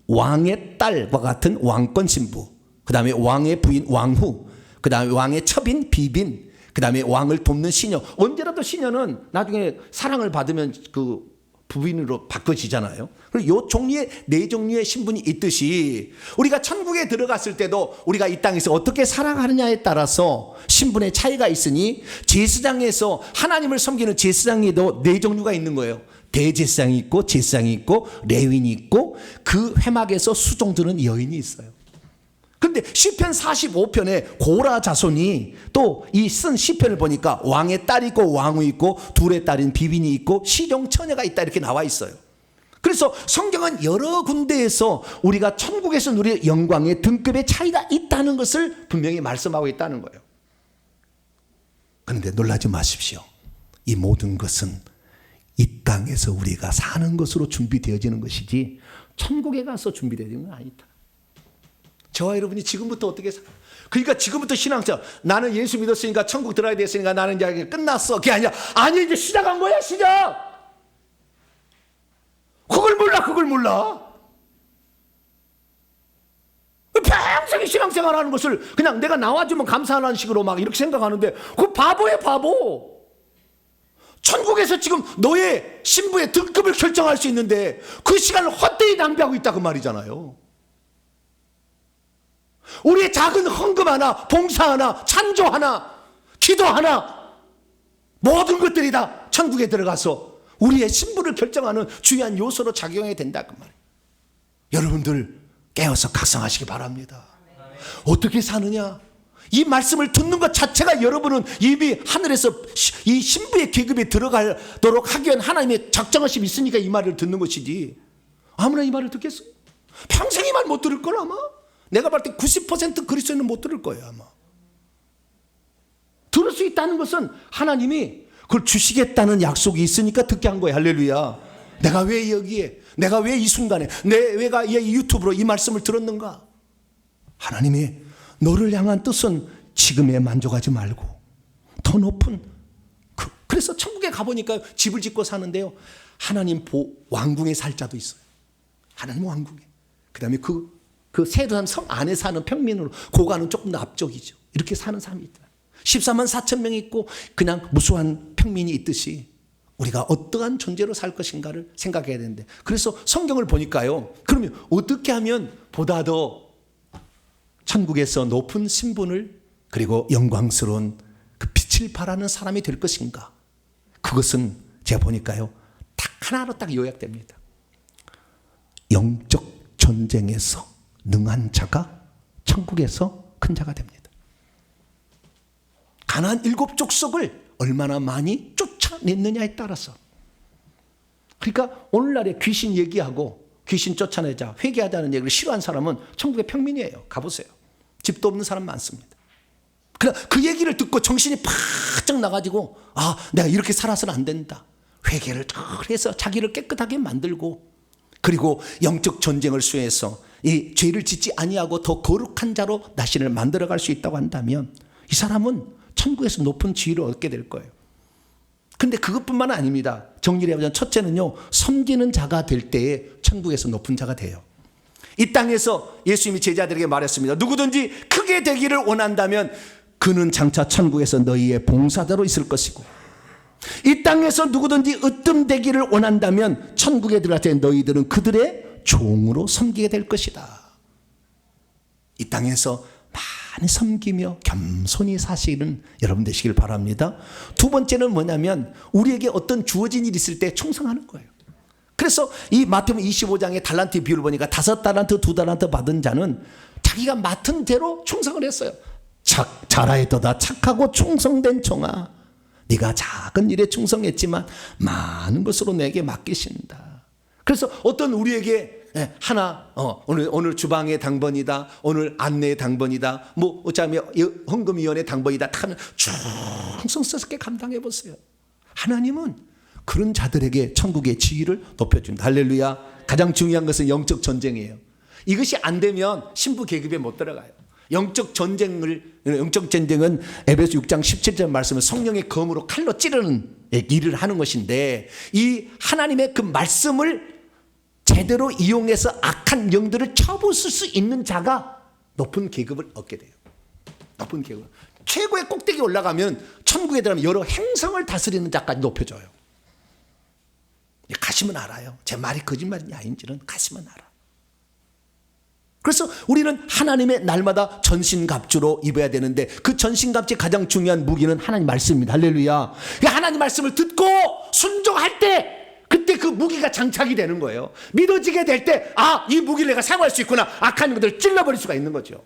왕의 딸과 같은 왕권 신부, 그 다음에 왕의 부인 왕후, 그 다음에 왕의 첩인 비빈, 그 다음에 왕을 돕는 시녀. 언제라도 시녀는 나중에 사랑을 받으면 그 부인으로 바꿔지잖아요. 그리고 요 종류의 네 종류의 신분이 있듯이 우리가 천국에 들어갔을 때도 우리가 이 땅에서 어떻게 살아가느냐에 따라서 신분의 차이가 있으니 제사장에서 하나님을 섬기는 제사장에도 네 종류가 있는 거예요. 대제사장이 있고 제사장이 있고 레위인이 있고 그 회막에서 수종 드는 여인이 있어요. 근데 시편 45편에 고라 자손이 또 이 쓴 시편을 보니까 왕의 딸이 있고 왕후 있고 둘의 딸인 비빈이 있고 시종 처녀가 있다 이렇게 나와 있어요. 그래서 성경은 여러 군데에서 우리가 천국에서 누릴 영광의 등급의 차이가 있다는 것을 분명히 말씀하고 있다는 거예요. 그런데 놀라지 마십시오. 이 모든 것은 이 땅에서 우리가 사는 것으로 준비되어지는 것이지 천국에 가서 준비되어지는 건 아니다. 저와 여러분이 지금부터 어떻게 살아요? 그러니까 지금부터 신앙생활, 나는 예수 믿었으니까 천국 들어야 됐으니까 나는 이제 끝났어. 그게 아니야. 아니, 이제 시작한 거야, 시작. 그걸 몰라. 평생 신앙생활 하는 것을 그냥 내가 나와주면 감사하는 식으로 막 이렇게 생각하는데 그 바보야, 바보. 천국에서 지금 너의 신부의 등급을 결정할 수 있는데 그 시간을 헛되이 낭비하고 있다 그 말이잖아요. 우리의 작은 헌금 하나, 봉사 하나, 찬조 하나, 기도 하나, 모든 것들이 다 천국에 들어가서 우리의 신분을 결정하는 중요한 요소로 작용해야 된다 그 말이에요. 여러분들 깨어서 각성하시기 바랍니다. 어떻게 사느냐? 이 말씀을 듣는 것 자체가 여러분은 이미 하늘에서 이 신부의 계급에 들어가도록 하기 위한 하나님의 작정하심이 있으니까 이 말을 듣는 것이지 아무나 이 말을 듣겠어요? 평생 이 말 못 들을 걸 아마? 내가 볼 때 90% 그리스도인은 못 들을 거예요 아마. 들을 수 있다는 것은 하나님이 그걸 주시겠다는 약속이 있으니까 듣게 한 거예요. 할렐루야. 내가 왜 여기에, 내가 왜 이 순간에, 내가 이 유튜브로 이 말씀을 들었는가? 하나님이 너를 향한 뜻은 지금에 만족하지 말고 더 높은 그래서 천국에 가보니까 집을 짓고 사는데요, 하나님 왕궁에 살 자도 있어요. 하나님 왕궁에. 그 다음에 그 세도산 성 안에 사는 평민으로 고가는 조금 더 앞쪽이죠. 이렇게 사는 사람이 있다. 14만 4천 명이 있고 그냥 무수한 평민이 있듯이 우리가 어떠한 존재로 살 것인가를 생각해야 되는데, 그래서 성경을 보니까요, 그러면 어떻게 하면 보다 더 천국에서 높은 신분을 그리고 영광스러운 그 빛을 발하는 사람이 될 것인가? 그것은 제가 보니까요 딱 하나로 딱 요약됩니다. 영적 전쟁에서 능한 자가 천국에서 큰 자가 됩니다. 가나안 7족속을 얼마나 많이 쫓아냈느냐에 따라서. 그러니까 오늘날에 귀신 얘기하고 귀신 쫓아내자, 회개하자는 얘기를 싫어하는 사람은 천국의 평민이에요. 가보세요. 집도 없는 사람 많습니다. 그 얘기를 듣고 정신이 바짝 나가지고 내가 이렇게 살아서는 안 된다. 회개를 해서 자기를 깨끗하게 만들고 그리고 영적 전쟁을 수행해서 이 죄를 짓지 아니하고 더 거룩한 자로 자신을 만들어갈 수 있다고 한다면 이 사람은 천국에서 높은 지위를 얻게 될 거예요. 근데 그것뿐만 아닙니다. 정리를 해보자면 첫째는요, 섬기는 자가 될 때에 천국에서 높은 자가 돼요. 이 땅에서 예수님이 제자들에게 말했습니다. 누구든지 크게 되기를 원한다면 그는 장차 천국에서 너희의 봉사자로 있을 것이고, 이 땅에서 누구든지 으뜸되기를 원한다면 천국에 들어갈 때 너희들은 그들의 종으로 섬기게 될 것이다. 이 땅에서 많이 섬기며 겸손히 사시는 여러분 되시길 바랍니다. 두 번째는 뭐냐면 우리에게 어떤 주어진 일이 있을 때 충성하는 거예요. 그래서 이 마태복음 25장의 달란트 비율을 보니까 5달란트 2달란트 받은 자는 자기가 맡은 대로 충성을 했어요. 잘하였도다 착하고 충성된 종아, 네가 작은 일에 충성했지만 많은 것으로 내게 맡기신다. 그래서 어떤 우리에게 하나 오늘 주방의 당번이다, 오늘 안내의 당번이다, 뭐 어쩌면 헌금위원회 당번이다 하면 충성스럽게 감당해 보세요. 하나님은 그런 자들에게 천국의 지위를 높여줍니다. 할렐루야. 가장 중요한 것은 영적 전쟁이에요. 이것이 안 되면 신부 계급에 못 들어가요. 영적 전쟁은 에베소 6장 17절 말씀은 성령의 검으로 칼로 찌르는 일을 하는 것인데, 이 하나님의 그 말씀을 제대로 이용해서 악한 영들을 쳐부술 수 있는 자가 높은 계급을 얻게 돼요. 높은 계급. 최고의 꼭대기에 올라가면 천국에 들어가면 여러 행성을 다스리는 자까지 높여줘요. 가시면 알아요. 제 말이 거짓말인지 아닌지는 가시면 알아. 그래서 우리는 하나님의 날마다 전신갑주로 입어야 되는데, 그 전신갑주의 가장 중요한 무기는 하나님 말씀입니다. 할렐루야. 하나님 말씀을 듣고 순종할 때 그때 그 무기가 장착이 되는 거예요. 믿어지게 될 때 이 무기를 내가 사용할 수 있구나. 악한 것들을 찔러버릴 수가 있는 거죠.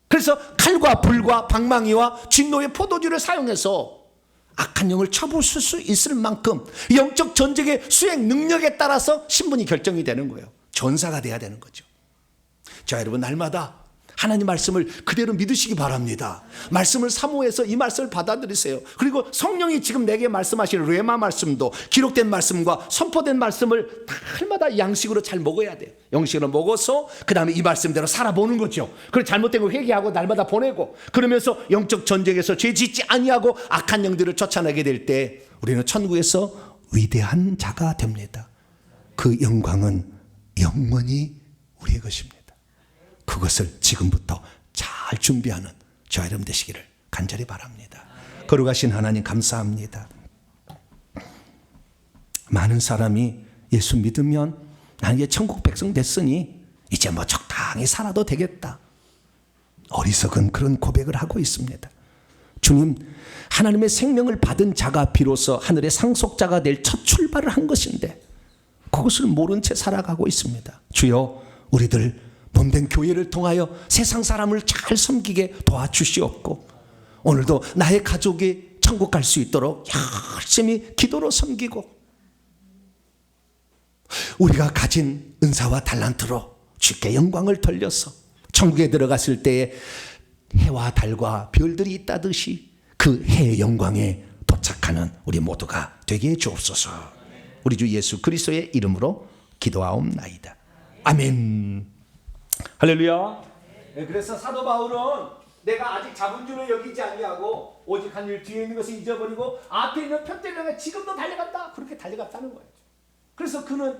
그래서 칼과 불과 방망이와 진노의 포도주를 사용해서 악한 영을 쳐부술 수 있을 만큼 영적 전쟁의 수행 능력에 따라서 신분이 결정이 되는 거예요. 전사가 돼야 되는 거죠. 자, 여러분, 날마다 하나님 말씀을 그대로 믿으시기 바랍니다. 말씀을 사모해서 이 말씀을 받아들이세요. 그리고 성령이 지금 내게 말씀하시는 레마 말씀도, 기록된 말씀과 선포된 말씀을 날마다 양식으로 잘 먹어야 돼요. 양식으로 먹어서 그 다음에 이 말씀대로 살아보는 거죠. 그리고 잘못된 거 회개하고 날마다 보내고, 그러면서 영적 전쟁에서 죄 짓지 아니하고 악한 영들을 쫓아내게 될 때 우리는 천국에서 위대한 자가 됩니다. 그 영광은 영원히 우리의 것입니다. 그것을 지금부터 잘 준비하는 저와 여러분 되시기를 간절히 바랍니다. 거룩하신 하나님 감사합니다. 많은 사람이 예수 믿으면 난 이제 천국 백성 됐으니 이제 뭐 적당히 살아도 되겠다, 어리석은 그런 고백을 하고 있습니다. 주님, 하나님의 생명을 받은 자가 비로소 하늘의 상속자가 될 첫 출발을 한 것인데 그것을 모른 채 살아가고 있습니다. 주여, 우리들 몸된 교회를 통하여 세상 사람을 잘 섬기게 도와주시옵고, 오늘도 나의 가족이 천국 갈 수 있도록 열심히 기도로 섬기고, 우리가 가진 은사와 달란트로 주께 영광을 돌려서 천국에 들어갔을 때에 해와 달과 별들이 있다듯이 그 해의 영광에 도착하는 우리 모두가 되게 해 주옵소서. 우리 주 예수 그리스도의 이름으로 기도하옵나이다. 아멘. 할렐루야. 그래서 사도 바울은 내가 아직 잡은 줄을 여기지 아니하고 오직 한 일 뒤에 있는 것을 잊어버리고 앞에 있는 편대를 지금도 달려간다, 그렇게 달려갔다는 거예요. 그래서 그는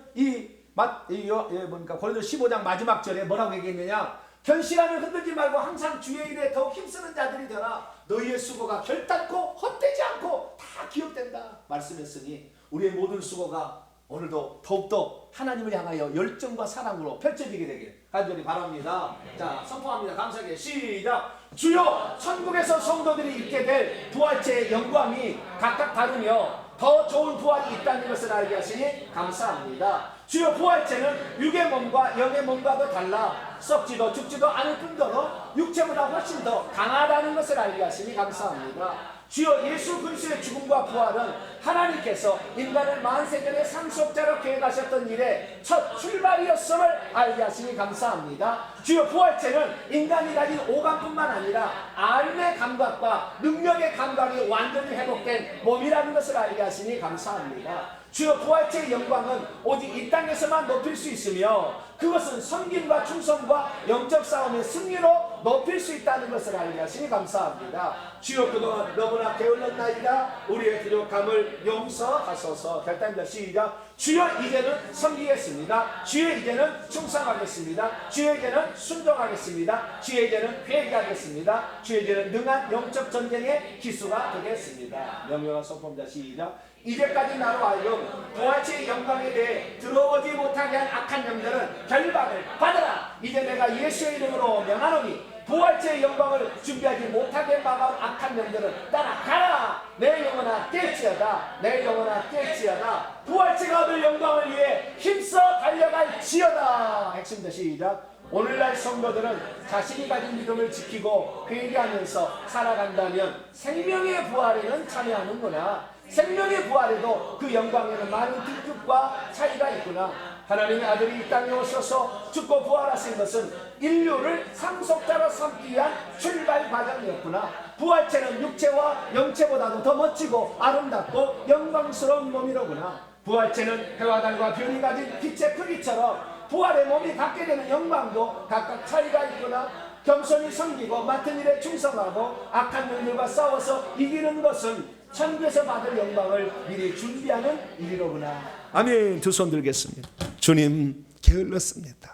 고린도 15장 마지막 절에 뭐라고 얘기했느냐? 견실함을 흔들지 말고 항상 주의 일에 더욱 힘쓰는 자들이 되라. 너희의 수고가 결단코 헛되지 않고 다 기억된다 말씀했으니, 우리의 모든 수고가 오늘도 더욱더 하나님을 향하여 열정과 사랑으로 펼쳐지게 되길 간절히 바랍니다. 자, 선포합니다. 감사하게 시작. 주여, 천국에서 성도들이 입게 될 부활체의 영광이 각각 다르며 더 좋은 부활이 있다는 것을 알게 하시니 감사합니다. 주여, 부활체는 육의 몸과 영의 몸과도 달라 썩지도 죽지도 않을 뿐더러 육체보다 훨씬 더 강하다는 것을 알게 하시니 감사합니다. 주여, 예수 그리스도의 죽음과 부활은 하나님께서 인간을 만세전에 상속자로 계획하셨던 일의 첫 출발이었음을 알게 하시니 감사합니다. 주여, 부활체는 인간이 가진 오감뿐만 아니라 알의 감각과 능력의 감각이 완전히 회복된 몸이라는 것을 알게 하시니 감사합니다. 주여 부활체의 영광은 오직 이 땅에서만 높일 수 있으며 그것은 섬김과 충성과 영적 싸움의 승리로 높일 수 있다는 것을 알게 하시니 감사합니다. 주여 그동안 너무나 게을렀나이다. 우리의 부족함을 용서하소서. 결단입니다. 시작. 주여 이제는 섬기겠습니다. 주여 이제는 충성하겠습니다. 주에게는 순종하겠습니다. 주에게는 회개하겠습니다. 주에게는 능한 영적 전쟁의 기수가 되겠습니다. 명령한 선포입니다. 시작. 이제까지 나로 하여금 부활체의 영광에 대해 들어오지 못하게 한 악한 영들은 결박을 받아라. 이제 내가 예수의 이름으로 명하노니 부활체의 영광을 준비하지 못하게 막아온 악한 영들은 따라가라. 내 영혼아 깰지어다. 내 영혼아 깰지어다. 부활체가 얻을 영광을 위해 힘써 달려갈지어다. 핵심입니다. 시작. 오늘날 성도들은 자신이 가진 믿음을 지키고 회개하면서 살아간다면 생명의 부활에는 참여하는구나. 생명의 부활에도 그 영광에는 많은 등급과 차이가 있구나. 하나님의 아들이 이 땅에 오셔서 죽고 부활하신 것은 인류를 상속자로 삼기 위한 출발 과정이었구나. 부활체는 육체와 영체보다도 더 멋지고 아름답고 영광스러운 몸이로구나. 부활체는 해와 달과 별이 가진 빛의 크기처럼 부활의 몸이 갖게 되는 영광도 각각 차이가 있구나. 겸손히 섬기고 맡은 일에 충성하고 악한 영들과 싸워서 이기는 것은 천국에서 받을 영광을 미리 준비하는 일이로구나. 아멘. 두 손 들겠습니다. 주님, 게을렀습니다.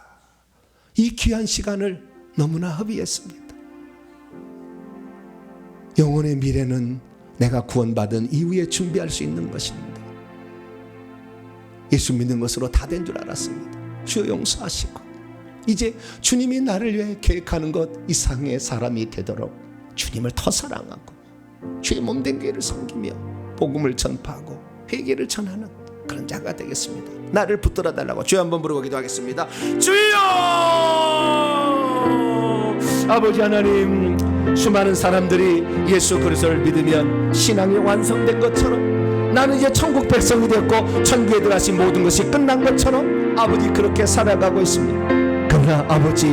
이 귀한 시간을 너무나 허비했습니다. 영혼의 미래는 내가 구원받은 이후에 준비할 수 있는 것인데 예수 믿는 것으로 다 된 줄 알았습니다. 주여 용서하시고 이제 주님이 나를 위해 계획하는 것 이상의 사람이 되도록 주님을 더 사랑하고 주의 몸된 교회를 섬기며 복음을 전파하고 회개를 전하는 그런 자가 되겠습니다. 나를 붙들어 달라고 주여 한번 부르고 기도하겠습니다. 주여! 아버지 하나님, 수많은 사람들이 예수 그리스도를 믿으면 신앙이 완성된 것처럼 나는 이제 천국 백성이 되었고 천국에 들어가신 모든 것이 끝난 것처럼 아버지 그렇게 살아가고 있습니다. 그러나 아버지,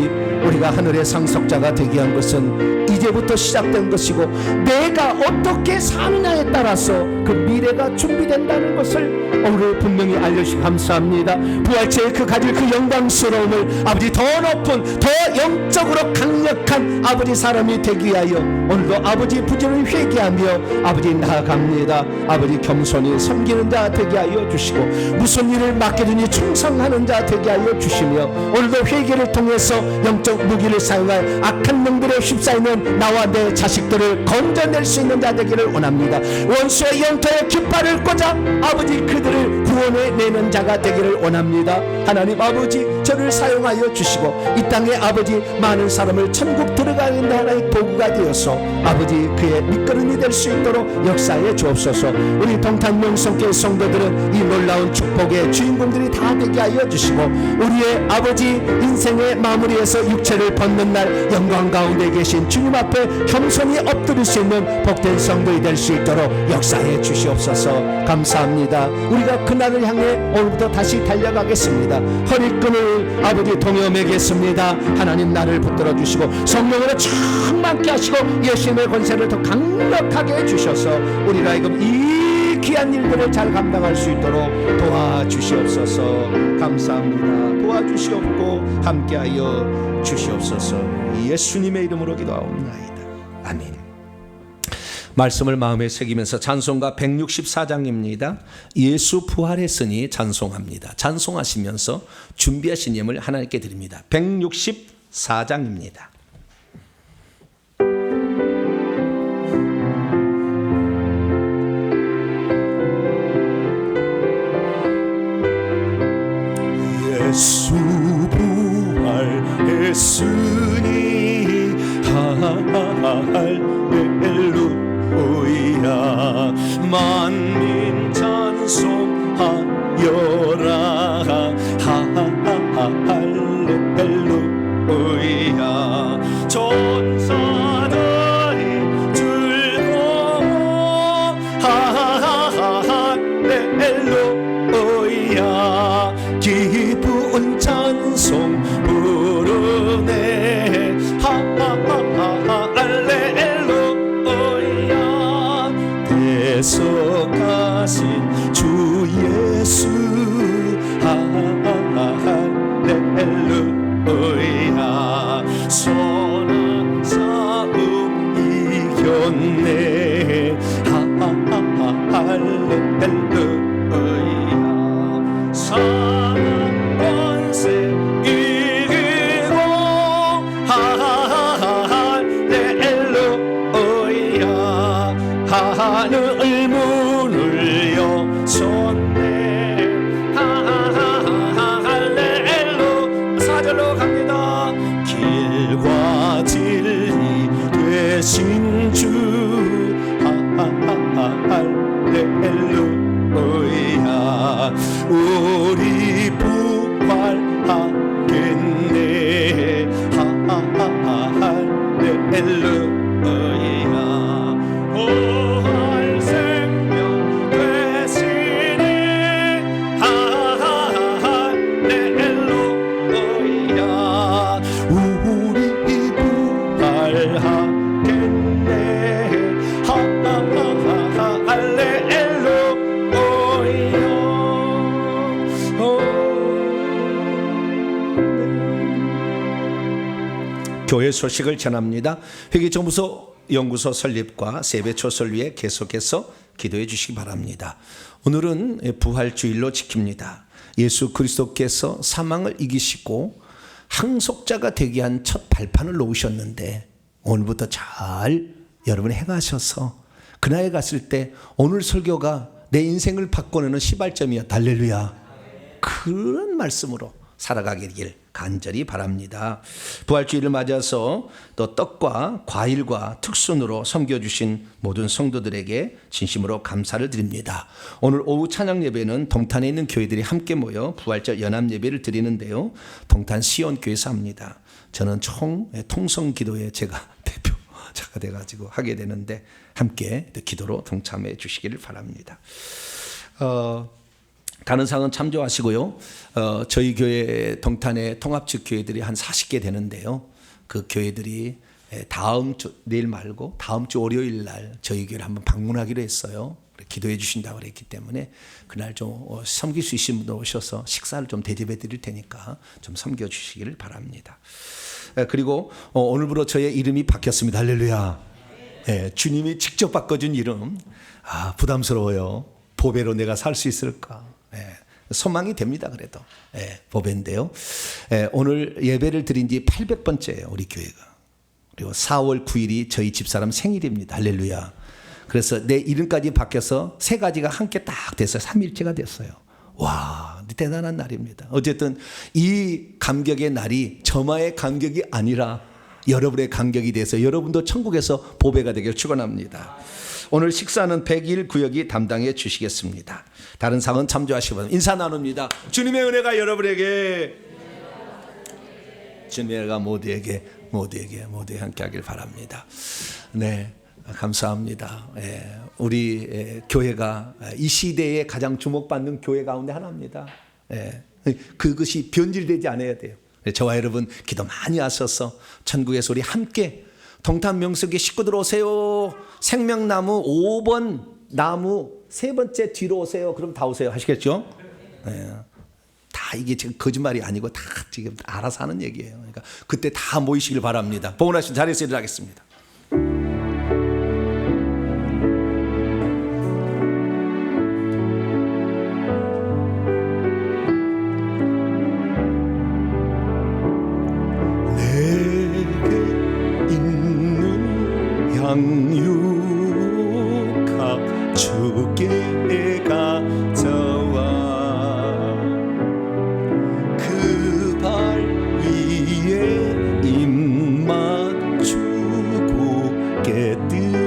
우리가 하늘의 상속자가 되게 한 것은 이제부터 시작된 것이고 내가 어떻게 사느냐에 따라서 그 미래가 준비된다는 것을 오늘 분명히 알려주시고 감사합니다. 부활체의 그 가질 그 영광스러움을 아버지 더 높은 더 영적으로 강력한 아버지 사람이 되기 위하여 오늘도 아버지 부지런히 회개하며 아버지 나아갑니다. 아버지 겸손히 섬기는 자 되게 하여 주시고 무슨 일을 맡겨두니 충성하는 자 되게 하여 주시며 오늘도 회개를 통해서 영적 무기를 사용할 악한 영들에 휩싸이는 나와 내 자식들을 건져낼 수 있는 자 되기를 원합니다. 원수의 영토에 깃발을 꽂아 아버지 그들을 구원해내는 자가 되기를 원합니다. 하나님 아버지, 저를 사용하여 주시고 이 땅에 아버지 많은 사람을 천국 들어가는 하나의 도구가 되어서 아버지 그의 밑거름이 될 수 있도록 역사해 주옵소서. 우리 동탄 명성교회 성도들은 이 놀라운 축복의 주인공들이 다 되게 하여 주시고 우리의 아버지 인생의 마무리에서 육체를 벗는 날 영광 가운데 계신 주님 앞에 겸손히 엎드릴 수 있는 복된 성도이 될 수 있도록 역사해 주시옵소서. 감사합니다. 우리가 그날을 향해 오늘부터 다시 달려가겠습니다. 허리끈을 아버지 동여매겠습니다. 하나님 나를 붙들어 주시고 성령으로 충만케 하시고 예수님의 권세를 더 강력하게 해주셔서 우리가 지금 이 귀한 일들을 잘 감당할 수 있도록 도와주시옵소서. 감사합니다. 도와주시옵고 함께하여 주시옵소서. 예수님의 이름으로 기도하옵나이다. 아멘. 말씀을 마음에 새기면서 찬송가 164장입니다. 예수 부활했으니 찬송합니다. 찬송하시면서 준비하신 예물 하나님께 드립니다. 164장입니다. 예수 부활했으니 할렐루야 만민 찬송하여라 할렐루야 천사들이 즐거워 할렐루야 기쁜 찬송 부르네 할렐루야 대속하신 주 우리 부활하겠네. 할렐루야. 부활 생명 되시네. 할렐루야. 우리 부활하겠네. 교회 소식을 전합니다. 회계정보소 연구소 설립과 세배초설 위에 계속해서 기도해 주시기 바랍니다. 오늘은 부활주일로 지킵니다. 예수 그리스도께서 사망을 이기시고 항속자가 되기 위한 첫 발판을 놓으셨는데 오늘부터 잘 여러분 행하셔서 그날에 갔을 때 오늘 설교가 내 인생을 바꿔내는 시발점이었다. 할렐루야. 그런 말씀으로 살아가길 간절히 바랍니다. 부활주일을 맞아서 또 떡과 과일과 특순으로 섬겨주신 모든 성도들에게 진심으로 감사를 드립니다. 오늘 오후 찬양 예배는 동탄에 있는 교회들이 함께 모여 부활절 연합 예배를 드리는데요. 동탄 시온교회에서 합니다. 저는 통성기도에 제가 대표자가 돼가지고 하게 되는데 함께 기도로 동참해 주시기를 바랍니다. 다른 상은 참조하시고요. 저희 교회 동탄의 통합측 교회들이 한 40개 되는데요. 그 교회들이 다음 주 내일 말고 다음 주 월요일 날 저희 교회를 한번 방문하기로 했어요. 기도해 주신다고 그랬기 때문에 그날 좀 섬길 수 있으신 분들 오셔서 식사를 좀 대접해 드릴 테니까 좀 섬겨 주시기를 바랍니다. 그리고 오늘부로 저의 이름이 바뀌었습니다. 할렐루야. 주님이 직접 바꿔준 이름. 부담스러워요. 보배로 내가 살 수 있을까? 소망이 됩니다. 그래도 보배인데요. 오늘 예배를 드린 지 800번째예요. 우리 교회가. 그리고 4월 9일이 저희 집사람 생일입니다. 할렐루야. 그래서 내 이름까지 바뀌어서 세 가지가 함께 딱 돼서 3일째가 됐어요. 와, 대단한 날입니다. 어쨌든 이 감격의 날이 저만의 감격이 아니라 여러분의 감격이 돼서 여러분도 천국에서 보배가 되길 축원합니다. 오늘 식사는 101 구역이 담당해 주시겠습니다. 다른 상은 참조하시면 인사 나눕니다. 주님의 은혜가 여러분에게, 주님의 은혜가 모두에게 함께 하길 바랍니다. 네, 감사합니다. 우리 교회가 이 시대에 가장 주목받는 교회 가운데 하나입니다. 그것이 변질되지 않아야 돼요. 저와 여러분 기도 많이 하셔서 천국에서 우리 함께 동탄 명석의 식구들 오세요. 생명나무 5번 나무 세 번째 뒤로 오세요. 그럼 다 오세요. 하시겠죠? 다 이게 지금 거짓말이 아니고 다 지금 알아서 하는 얘기예요. 그러니까 그때 다 모이시길 바랍니다. 봉헌하신 자리에서 일어나겠습니다. 양육합 주께 가져와 그 발 위에 입 맞추고 깨뜨립니다.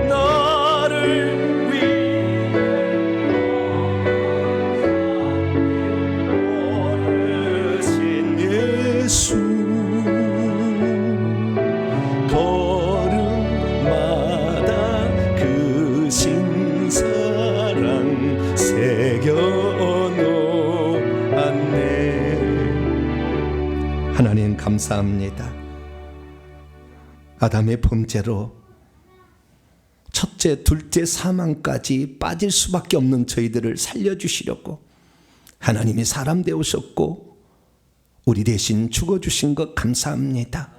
나를 위해 오르신 예수 하나님 감사합니다. 아담의 범죄로 첫째, 둘째 사망까지 빠질 수밖에 없는 저희들을 살려주시려고 하나님이 사람 되오셨고 우리 대신 죽어주신 것 감사합니다.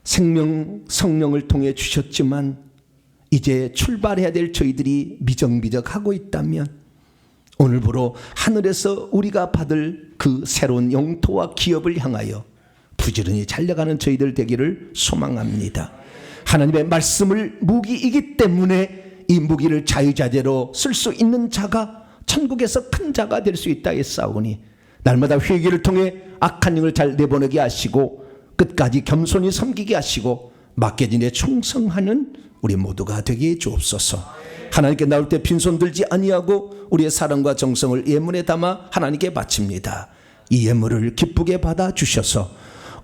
생명 성령을 통해 주셨지만 이제 출발해야 될 저희들이 미적미적하고 있다면 오늘부로 하늘에서 우리가 받을 그 새로운 영토와 기업을 향하여 부지런히 달려가는 저희들 되기를 소망합니다. 하나님의 말씀을 무기이기 때문에 이 무기를 자유자재로 쓸 수 있는 자가 천국에서 큰 자가 될 수 있다 했사오니 날마다 회개를 통해 악한 영을 잘 내보내게 하시고 끝까지 겸손히 섬기게 하시고 맡겨진 데 충성하는 우리 모두가 되게 해 주옵소서. 하나님께 나올 때 빈손 들지 아니하고 우리의 사랑과 정성을 예물에 담아 하나님께 바칩니다. 이 예물을 기쁘게 받아 주셔서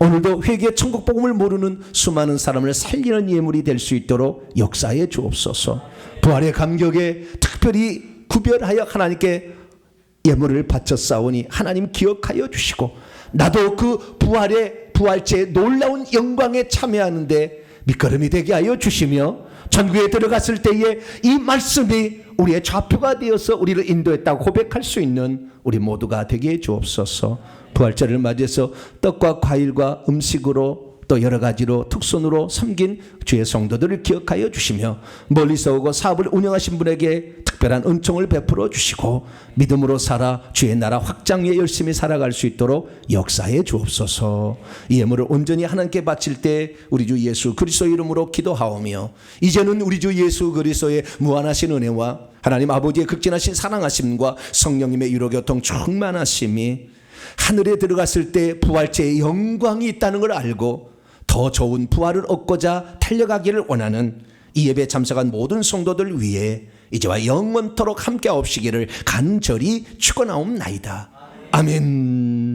오늘도 회개 천국 복음을 모르는 수많은 사람을 살리는 예물이 될 수 있도록 역사해 주옵소서. 부활의 감격에 특별히 구별하여 하나님께 예물을 바쳤사오니 하나님 기억하여 주시고 나도 그 부활제의 놀라운 영광에 참여하는데 밑거름이 되게 하여 주시며 천국에 들어갔을 때에 이 말씀이 우리의 좌표가 되어서 우리를 인도했다고 고백할 수 있는 우리 모두가 되게 해 주옵소서. 부활절을 맞이해서 떡과 과일과 음식으로 또 여러 가지로 특선으로 섬긴 주의 성도들을 기억하여 주시며 멀리서 오고 사업을 운영하신 분에게 특별한 은총을 베풀어 주시고 믿음으로 살아 주의 나라 확장 위에 열심히 살아갈 수 있도록 역사해 주옵소서. 이 예물을 온전히 하나님께 바칠 때 우리 주 예수 그리스도 이름으로 기도하오며 이제는 우리 주 예수 그리스도의 무한하신 은혜와 하나님 아버지의 극진하신 사랑하심과 성령님의 유로교통 충만하심이 하늘에 들어갔을 때 부활제의 영광이 있다는 걸 알고 더 좋은 부활을 얻고자 달려가기를 원하는 이 예배에 참석한 모든 성도들 위해 이제와 영원토록 함께 하옵시기를 간절히 축원하옵나이다. 아멘.